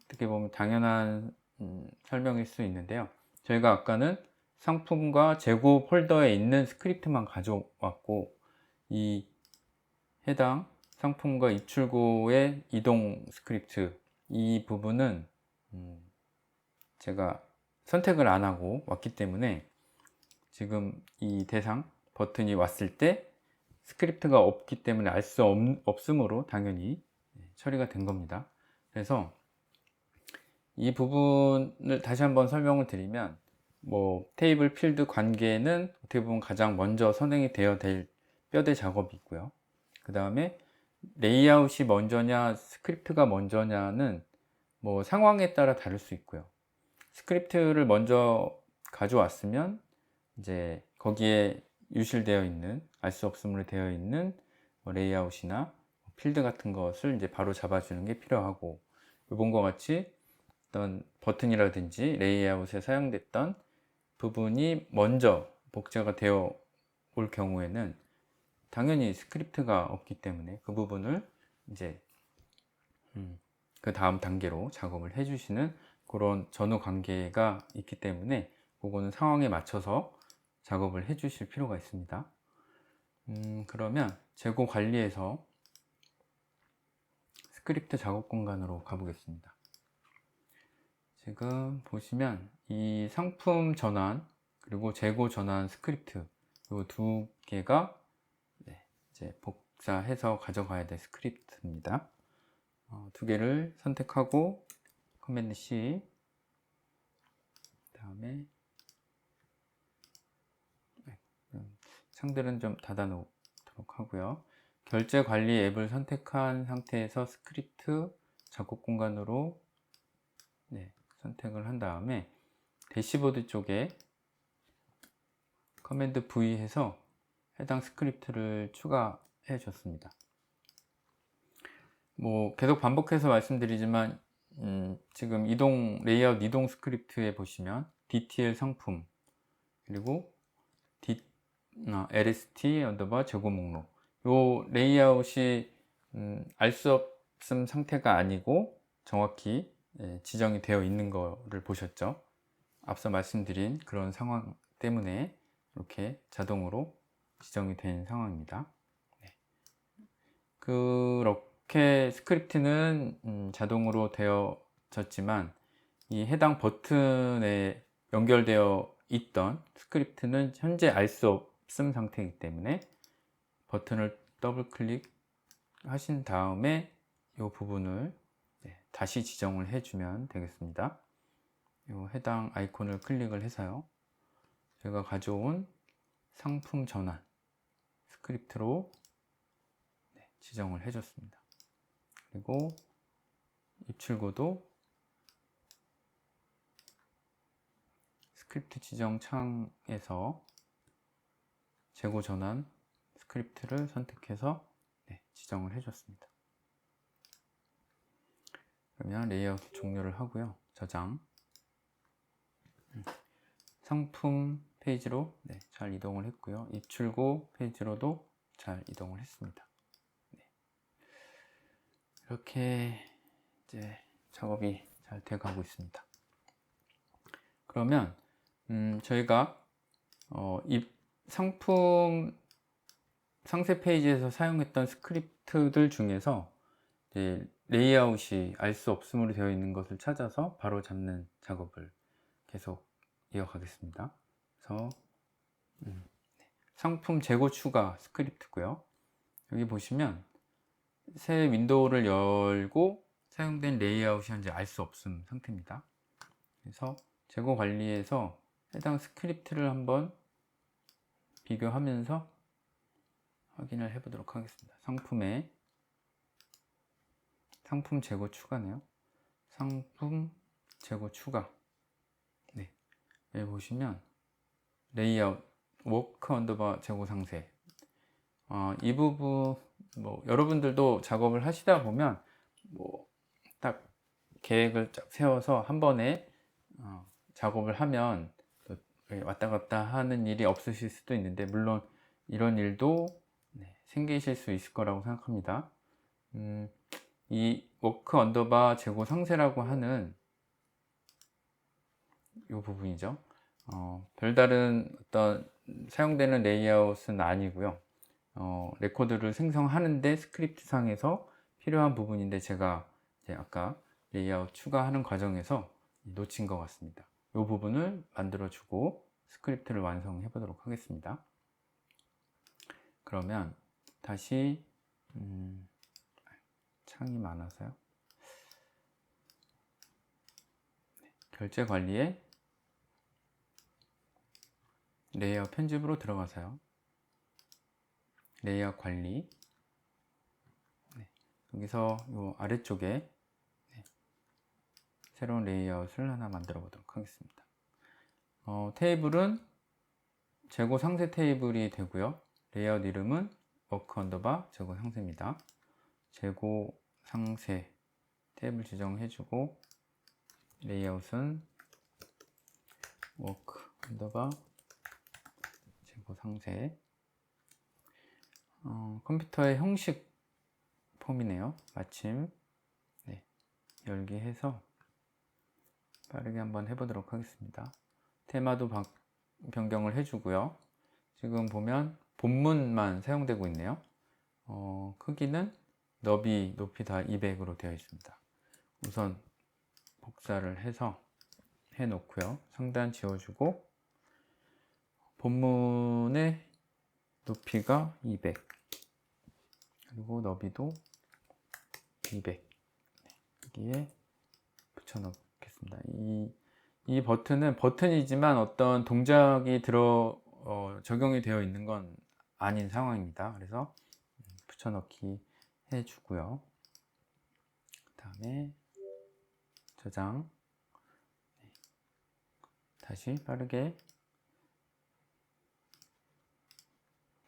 어떻게 보면 당연한 설명일 수 있는데요. 저희가 아까는 상품과 재고 폴더에 있는 스크립트만 가져왔고, 이 해당 상품과 입출고의 이동 스크립트, 이 부분은 제가 선택을 안 하고 왔기 때문에 지금 이 대상 버튼이 왔을 때 스크립트가 없기 때문에 알 수 없으므로 당연히 처리가 된 겁니다. 그래서 이 부분을 다시 한번 설명을 드리면, 뭐 테이블 필드 관계는 어떻게 보면 가장 먼저 선행이 되어야 될 뼈대 작업이 있고요. 그 다음에 레이아웃이 먼저냐 스크립트가 먼저냐는 뭐 상황에 따라 다를 수 있고요. 스크립트를 먼저 가져왔으면 이제 거기에 유실되어 있는, 알 수 없음으로 되어 있는 뭐 레이아웃이나 필드 같은 것을 이제 바로 잡아주는 게 필요하고, 이번과 같이 어떤 버튼이라든지 레이아웃에 사용됐던 부분이 먼저 복제가 되어 올 경우에는 당연히 스크립트가 없기 때문에 그 부분을 이제 그 다음 단계로 작업을 해주시는 그런 전후 관계가 있기 때문에 그거는 상황에 맞춰서 작업을 해 주실 필요가 있습니다. 그러면 재고 관리에서 스크립트 작업 공간으로 가보겠습니다. 지금 보시면 이 상품 전환 그리고 재고 전환 스크립트, 이 두 개가 이제 복사해서 가져가야 될 스크립트입니다. 두 개를 선택하고 커맨드 C, 다음에 창들은 좀 닫아 놓도록 하고요. 결제 관리 앱을 선택한 상태에서 스크립트 작업 공간으로 선택을 한 다음에 대시보드 쪽에 커맨드 V 해서 해당 스크립트를 추가해 줬습니다. 뭐 계속 반복해서 말씀드리지만 지금 레이아웃 이동 스크립트에 보시면 DTL 상품 그리고 LST 언더바 재고 목록, 요 레이아웃이 알 수 없음 상태가 아니고 정확히 지정이 되어 있는 거를 보셨죠. 앞서 말씀드린 그런 상황 때문에 이렇게 자동으로 지정이 된 상황입니다. 그렇게 스크립트는 자동으로 되어졌지만 이 해당 버튼에 연결되어 있던 스크립트는 현재 알 수 없음 상태이기 때문에 버튼을 더블 클릭 하신 다음에 이 부분을 다시 지정을 해주면 되겠습니다. 이 해당 아이콘을 클릭을 해서요, 제가 가져온 상품 전환 스크립트로 지정을 해줬습니다. 그리고 입출고도 스크립트 지정 창에서 재고 전환 스크립트를 선택해서 지정을 해줬습니다. 그러면 레이아웃 종료를 하고요. 저장. 상품 페이지로 잘 이동을 했고요. 입출고 페이지로도 잘 이동을 했습니다. 이렇게 이제 작업이 잘 돼가고 있습니다. 그러면 저희가 이 상품 상세 페이지에서 사용했던 스크립트들 중에서 레이아웃이 알 수 없음으로 되어 있는 것을 찾아서 바로 잡는 작업을 계속 이어가겠습니다. 그래서 상품 재고 추가 스크립트고요. 여기 보시면 새 윈도우를 열고 사용된 레이아웃이 현재 알 수 없음 상태입니다. 그래서 재고 관리에서 해당 스크립트를 한번 비교하면서 확인을 해 보도록 하겠습니다. 상품 재고 추가네요. 상품 재고 추가. 여기 보시면 레이아웃 워크 언더바 재고 상세, 이 부분 뭐 여러분들도 작업을 하시다 보면 뭐 딱 계획을 쫙 세워서 한 번에 작업을 하면 또 왔다 갔다 하는 일이 없으실 수도 있는데, 물론 이런 일도 생기실 수 있을 거라고 생각합니다. 이 워크 언더바 재고 상세라고 하는 이 부분이죠. 별다른 어떤 사용되는 레이아웃은 아니고요. 레코드를 생성하는데 스크립트 상에서 필요한 부분인데, 제가 이제 아까 레이아웃 추가하는 과정에서 놓친 것 같습니다. 이 부분을 만들어 주고 스크립트를 완성해 보도록 하겠습니다. 그러면 다시 창이 많아서요. 결제 관리에 레이아웃 편집으로 들어가서요. 레이아웃 관리, 여기서 이 아래쪽에 새로운 레이아웃을 하나 만들어 보도록 하겠습니다. 테이블은 재고 상세 테이블이 되고요. 레이아웃 이름은 워크 언더바 재고 상세입니다. 재고 상세 테이블 지정해주고, 레이아웃은 워크 언더바 재고 상세. 컴퓨터의 형식 폼이네요. 마침 열기 해서 빠르게 한번 해보도록 하겠습니다. 테마도 변경을 해주고요. 지금 보면 본문만 사용되고 있네요. 크기는 너비, 높이 다 200으로 되어 있습니다. 우선 복사를 해서 해 놓고요. 상단 지워주고, 본문의 높이가 200, 그리고 너비도 200 여기에 붙여 넣겠습니다. 이 버튼은 버튼이지만 어떤 동작이 적용이 되어 있는 건 아닌 상황입니다. 그래서 붙여넣기 해주고요. 그 다음에 저장. 다시 빠르게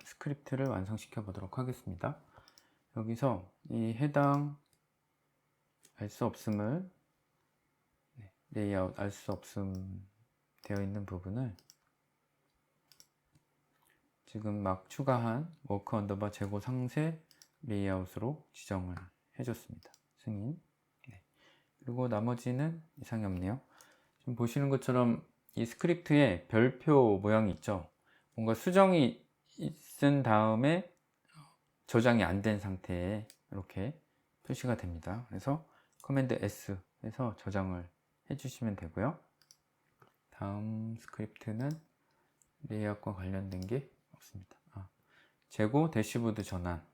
스크립트를 완성시켜 보도록 하겠습니다. 여기서 이 해당 알 수 없음을, 레이아웃 알 수 없음 되어 있는 부분을 지금 막 추가한 워크 언더바 재고 상세 레이아웃으로 지정을 해줬습니다. 승인. 그리고 나머지는 이상이 없네요. 지금 보시는 것처럼 이 스크립트에 별표 모양이 있죠. 뭔가 수정이 있은 다음에 저장이 안 된 상태에 이렇게 표시가 됩니다. 그래서 커맨드 S 해서 저장을 해주시면 되고요. 다음 스크립트는 레이아웃과 관련된 게 없습니다. 재고 대시보드 전환.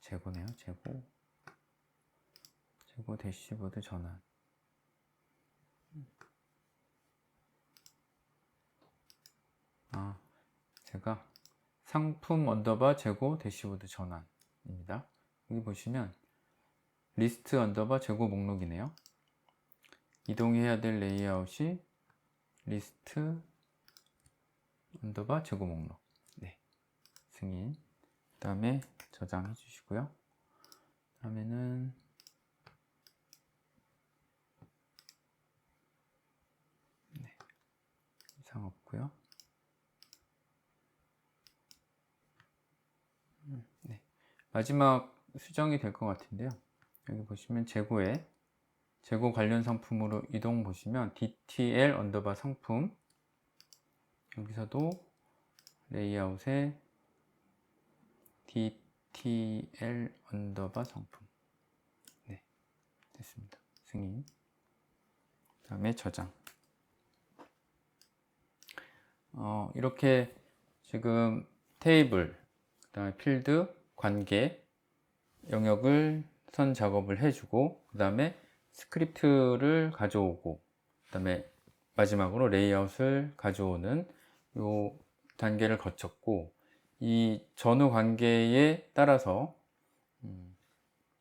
재고네요. 재고 대시보드 전환. 제가 상품 언더바 재고 대시보드 전환입니다. 여기 보시면 리스트 언더바 재고 목록이네요. 이동해야 될 레이아웃이 리스트 언더바 재고 목록. 승인. 그 다음에 저장해 주시고요. 그 다음에는 이상 없고요. 마지막 수정이 될 것 같은데요. 여기 보시면 재고에 재고 관련 상품으로 이동 보시면 DTL 언더바 상품, 여기서도 레이아웃에 DTL 언더바 상품. 됐습니다. 승인. 그 다음에 저장. 이렇게 지금 테이블, 그 다음에 필드, 관계, 영역을 선 작업을 해주고, 그 다음에 스크립트를 가져오고, 그 다음에 마지막으로 레이아웃을 가져오는 요 단계를 거쳤고, 이 전후 관계에 따라서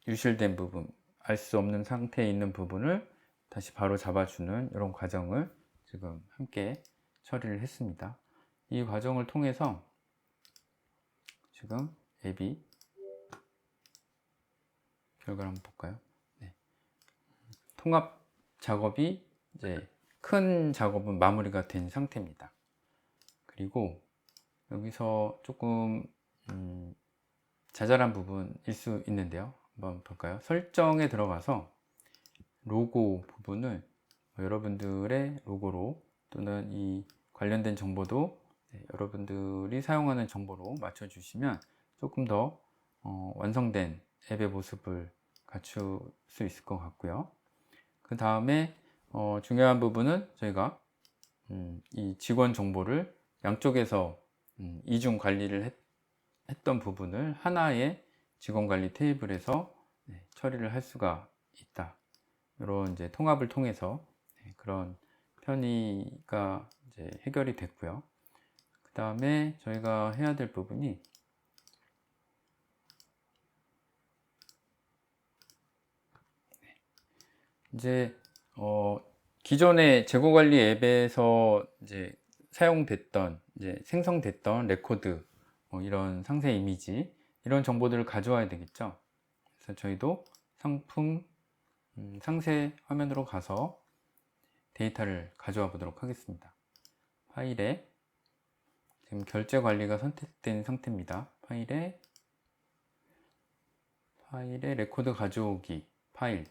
유실된 부분, 알 수 없는 상태에 있는 부분을 다시 바로 잡아주는 이런 과정을 지금 함께 처리를 했습니다. 이 과정을 통해서 지금 앱이 결과를 한번 볼까요? 통합 작업이 이제 큰 작업은 마무리가 된 상태입니다. 그리고 여기서 조금 자잘한 부분일 수 있는데요. 한번 볼까요? 설정에 들어가서 로고 부분을 여러분들의 로고로 또는 이 관련된 정보도 여러분들이 사용하는 정보로 맞춰주시면 조금 더 완성된 앱의 모습을 갖출 수 있을 것 같고요. 그 다음에 중요한 부분은 저희가 이 직원 정보를 양쪽에서 이중 관리를 했던 부분을 하나의 직원 관리 테이블에서 처리를 할 수가 있다. 이런 이제 통합을 통해서 그런 편의가 이제 해결이 됐고요. 그 다음에 저희가 해야 될 부분이 이제 기존의 재고관리 앱에서 이제 사용됐던 이제 생성됐던 레코드 이런 상세 이미지 이런 정보들을 가져와야 되겠죠. 그래서 저희도 상품 상세 화면으로 가서 데이터를 가져와 보도록 하겠습니다. 파일에 지금 결제 관리가 선택된 상태입니다. 파일에 레코드 가져오기 파일,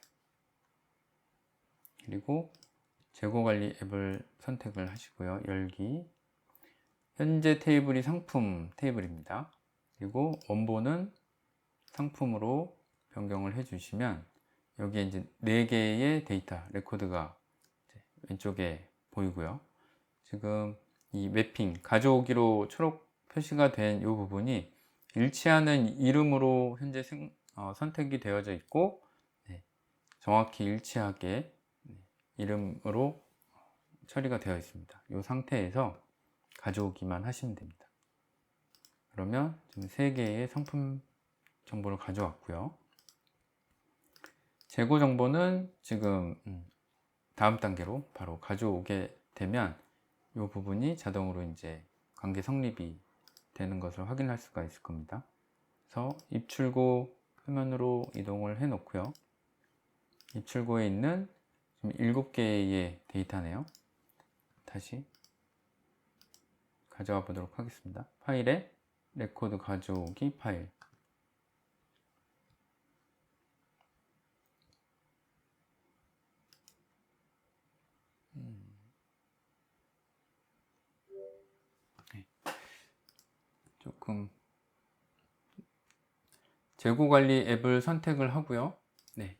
그리고 재고관리 앱을 선택을 하시고요. 열기. 현재 테이블이 상품 테이블입니다. 그리고 원본은 상품으로 변경을 해주시면 여기에 이제 4개의 데이터 레코드가 왼쪽에 보이고요. 지금 이 매핑 가져오기로 초록 표시가 된 이 부분이 일치하는 이름으로 현재 선택이 되어져 있고 정확히 일치하게 이름으로 처리가 되어 있습니다. 이 상태에서 가져오기만 하시면 됩니다. 그러면 지금 3개의 상품 정보를 가져왔고요. 재고 정보는 지금 다음 단계로 바로 가져오게 되면 이 부분이 자동으로 이제 관계 성립이 되는 것을 확인할 수가 있을 겁니다. 그래서 입출고 화면으로 이동을 해 놓고요. 입출고에 있는 지금 7개의 데이터네요. 다시 가져와 보도록 하겠습니다. 파일에 레코드 가져오기 파일. 조금 재고 관리 앱을 선택을 하고요.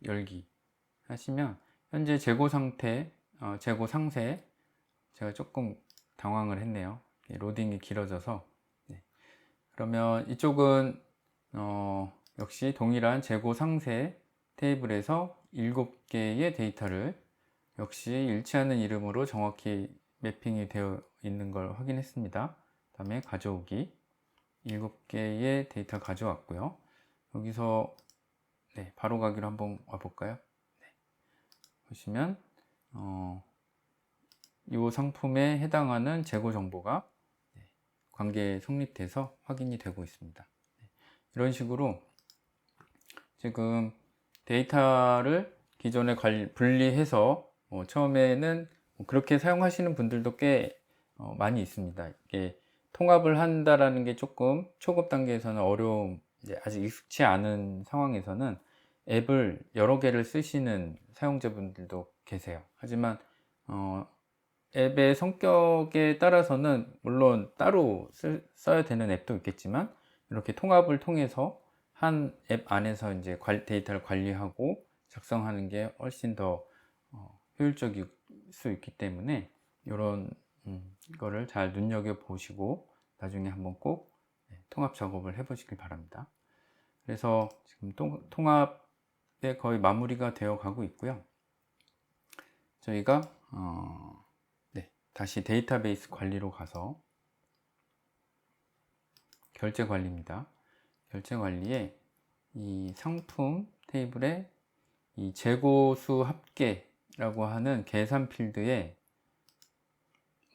열기 하시면 현재 재고 상태, 재고 상세, 제가 조금 당황을 했네요. 로딩이 길어져서. 그러면 이쪽은 역시 동일한 재고 상세 테이블에서 7개의 데이터를 역시 일치하는 이름으로 정확히 매핑이 되어 있는 걸 확인했습니다. 그 다음에 가져오기 7개의 데이터 가져왔고요. 여기서 바로 가기로 한번 와볼까요? 보시면 이 상품에 해당하는 재고 정보가 관계에 성립돼서 확인이 되고 있습니다. 이런 식으로 지금 데이터를 기존에 분리해서 처음에는 그렇게 사용하시는 분들도 꽤 많이 있습니다. 이게 통합을 한다라는 게 조금 초급 단계에서는 어려움, 아직 익숙치 않은 상황에서는 앱을 여러 개를 쓰시는 사용자분들도 계세요. 하지만 앱의 성격에 따라서는 물론 따로 써야 되는 앱도 있겠지만 이렇게 통합을 통해서 한 앱 안에서 이제 데이터를 관리하고 작성하는 게 훨씬 더 효율적일 수 있기 때문에 이런 거를 잘 눈여겨 보시고 나중에 한번 꼭 통합 작업을 해 보시길 바랍니다. 그래서 지금 통합에 거의 마무리가 되어 가고 있고요. 저희가 다시 데이터베이스 관리로 가서 결제 관리입니다. 결제 관리에 이 상품 테이블에 이 재고수 합계라고 하는 계산 필드에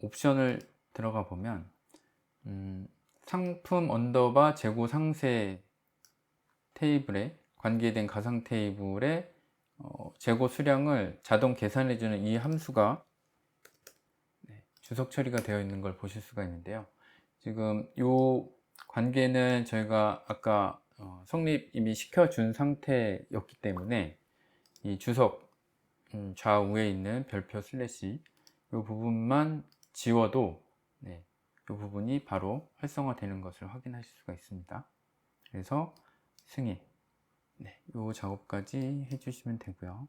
옵션을 들어가 보면 상품 언더바 재고 상세 테이블에 관계된 가상 테이블에 재고 수량을 자동 계산해주는 이 함수가 주석 처리가 되어 있는 걸 보실 수가 있는데요. 지금 이 관계는 저희가 아까 성립 이미 시켜준 상태였기 때문에 이 주석 좌우에 있는 별표 슬래시 이 부분만 지워도 이 부분이 바로 활성화되는 것을 확인하실 수가 있습니다. 그래서 승인 이 작업까지 해주시면 되고요.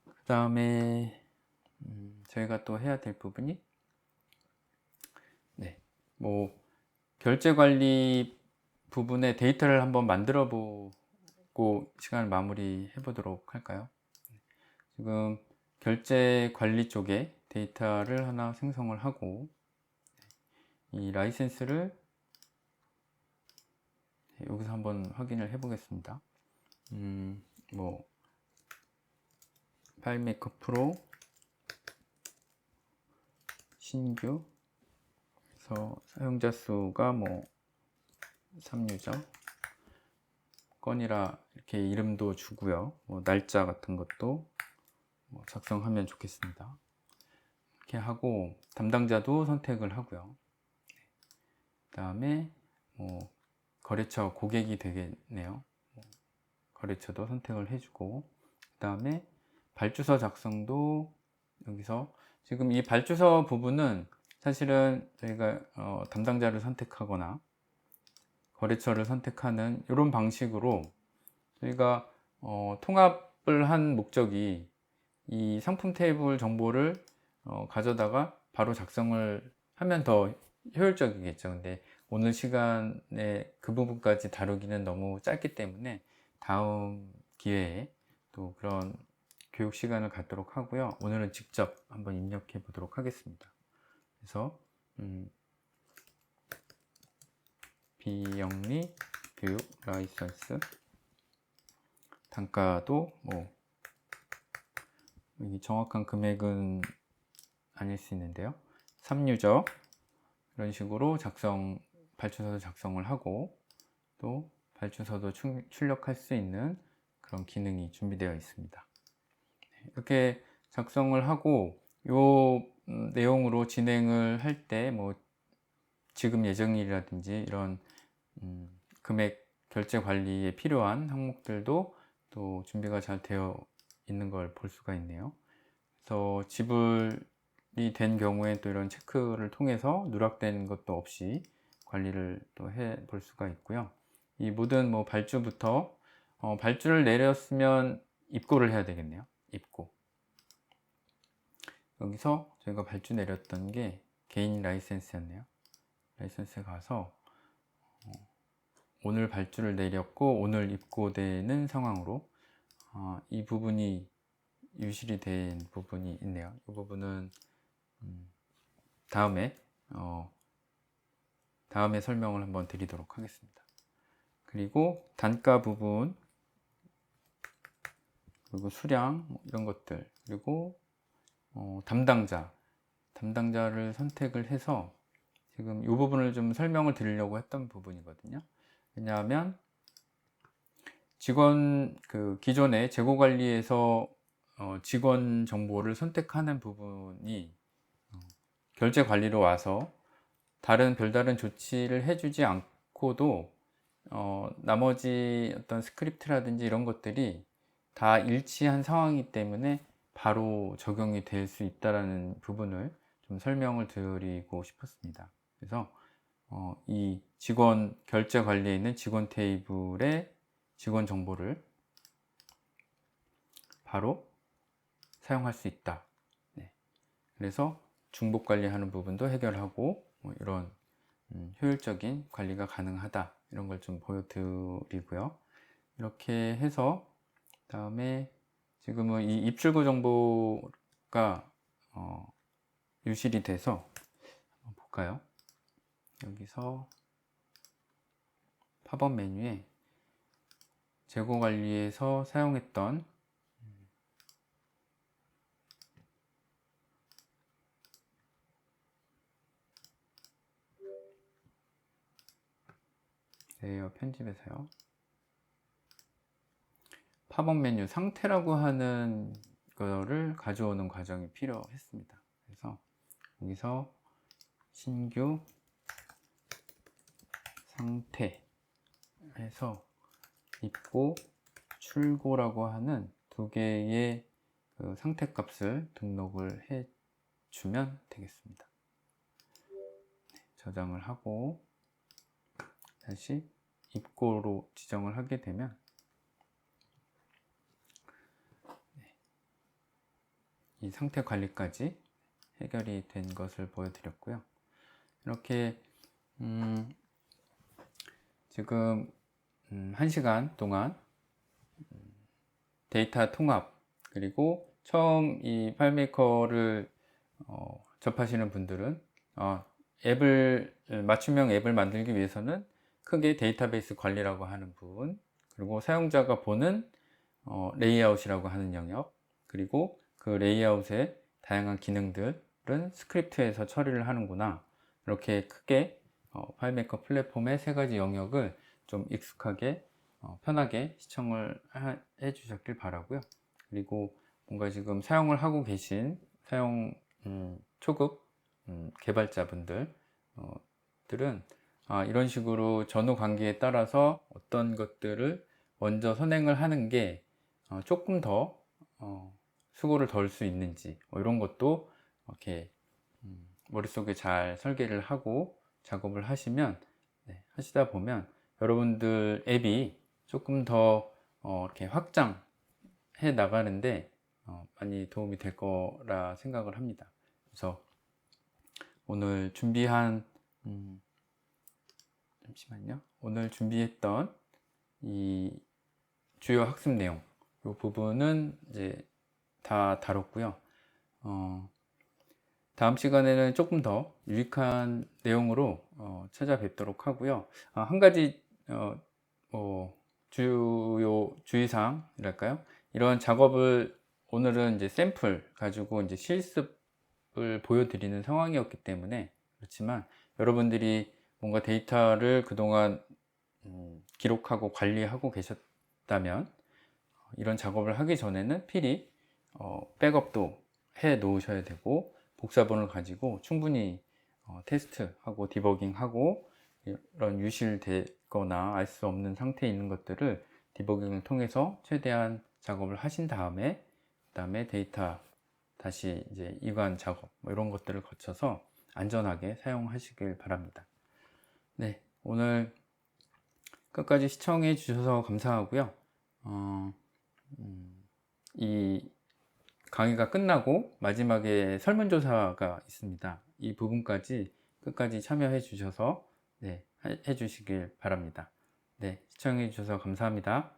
그 다음에 저희가 또 해야 될 부분이 뭐 결제 관리 부분의 데이터를 한번 만들어 보고 시간을 마무리 해 보도록 할까요? 지금 결제 관리 쪽에 데이터를 하나 생성을 하고 이 라이센스를 여기서 한번 확인을 해 보겠습니다. 뭐 파일메이커 프로 신규 그래서 사용자 수가 뭐 3유저 건이라 이렇게 이름도 주고요. 뭐 날짜 같은 것도 뭐 작성하면 좋겠습니다. 이렇게 하고 담당자도 선택을 하고요. 그 다음에 뭐 거래처 고객이 되겠네요. 거래처도 선택을 해주고 그 다음에 발주서 작성도 여기서 지금 이 발주서 부분은 사실은 저희가 담당자를 선택하거나 거래처를 선택하는 이런 방식으로 저희가 통합을 한 목적이 이 상품 테이블 정보를 가져다가 바로 작성을 하면 더 효율적이겠죠. 근데 오늘 시간에 그 부분까지 다루기는 너무 짧기 때문에 다음 기회에 또 그런 교육 시간을 갖도록 하고요. 오늘은 직접 한번 입력해 보도록 하겠습니다. 그래서 비영리 교육 라이선스 단가도 뭐 여기 정확한 금액은 아닐 수 있는데요. 3유저 이런 식으로 발주서도 작성을 하고 또 발주서도 출력할 수 있는 그런 기능이 준비되어 있습니다. 이렇게 작성을 하고 이 내용으로 진행을 할 때 뭐 지급 예정일이라든지 이런 금액 결제 관리에 필요한 항목들도 또 준비가 잘 되어 있는 걸 볼 수가 있네요. 그래서 지불이 된 경우에 또 이런 체크를 통해서 누락되는 것도 없이 관리를 또 해 볼 수가 있고요. 이 모든 뭐 발주부터 발주를 내렸으면 입고를 해야 되겠네요. 입고. 여기서 저희가 발주 내렸던 게 개인 라이센스였네요. 라이센스에 가서 오늘 발주를 내렸고 오늘 입고되는 상황으로 이 부분이 유실이 된 부분이 있네요. 이 부분은 다음에 설명을 한번 드리도록 하겠습니다. 그리고 단가 부분 그리고 수량 이런 것들 그리고 담당자를 선택을 해서 지금 이 부분을 좀 설명을 드리려고 했던 부분이거든요. 왜냐하면 직원 기존의 재고 관리에서 직원 정보를 선택하는 부분이 결제 관리로 와서 별다른 조치를 해주지 않고도 나머지 어떤 스크립트라든지 이런 것들이 다 일치한 상황이기 때문에 바로 적용이 될 수 있다는 부분을 좀 설명을 드리고 싶었습니다. 그래서 이 직원 결제 관리에 있는 직원 테이블의 직원 정보를 바로 사용할 수 있다. 그래서 중복 관리하는 부분도 해결하고 이런 효율적인 관리가 가능하다. 이런 걸 좀 보여드리고요. 이렇게 해서 다음에 지금은 이 입출구 정보가 유실이 돼서 한번 볼까요? 여기서 팝업 메뉴에 재고 관리에서 사용했던 레이어 편집에서요. 팝업 메뉴 상태라고 하는 거를 가져오는 과정이 필요했습니다. 그래서 여기서 신규 상태 해서 입고 출고라고 하는 두 개의 그 상태 값을 등록을 해 주면 되겠습니다. 저장을 하고 다시 입고로 지정을 하게 되면 이 상태 관리까지 해결이 된 것을 보여드렸고요. 이렇게 지금 1시간 동안 데이터 통합, 그리고 처음 이 파일메이커를 접하시는 분들은 맞춤형 앱을 만들기 위해서는 크게 데이터베이스 관리라고 하는 부분, 그리고 사용자가 보는 레이아웃이라고 하는 영역, 그리고 그 레이아웃의 다양한 기능들은 스크립트에서 처리를 하는구나, 이렇게 크게 파일메이커 플랫폼의 세 가지 영역을 좀 익숙하게 편하게 시청을 해 주셨길 바라고요. 그리고 뭔가 지금 사용을 하고 계신 초급 개발자분들은 이런 식으로 전후 관계에 따라서 어떤 것들을 먼저 선행을 하는 게 조금 더 수고를 덜 수 있는지, 이런 것도 이렇게 머릿속에 잘 설계를 하고 작업을 하시면, 하시다 보면 여러분들 앱이 조금 더 이렇게 확장해 나가는데 많이 도움이 될 거라 생각을 합니다. 그래서 오늘 준비한 잠시만요. 오늘 준비했던 이 주요 학습 내용, 이 부분은 이제 다 다뤘고요. 다음 시간에는 조금 더 유익한 내용으로 찾아뵙도록 하고요. 한 가지 주요 주의사항이랄까요? 이런 작업을 오늘은 이제 샘플 가지고 이제 실습을 보여드리는 상황이었기 때문에 그렇지만, 여러분들이 뭔가 데이터를 그동안 기록하고 관리하고 계셨다면 이런 작업을 하기 전에는 필히 백업도 해 놓으셔야 되고, 복사본을 가지고 충분히 테스트하고 디버깅하고, 이런 유실되거나 알 수 없는 상태에 있는 것들을 디버깅을 통해서 최대한 작업을 하신 다음에, 그다음에 데이터 다시 이제 이관 작업 이런 것들을 거쳐서 안전하게 사용하시길 바랍니다. 네, 오늘 끝까지 시청해 주셔서 감사하고요. 이 강의가 끝나고 마지막에 설문조사가 있습니다. 이 부분까지 끝까지 참여해 주셔서 해 주시길 바랍니다. 네, 시청해 주셔서 감사합니다.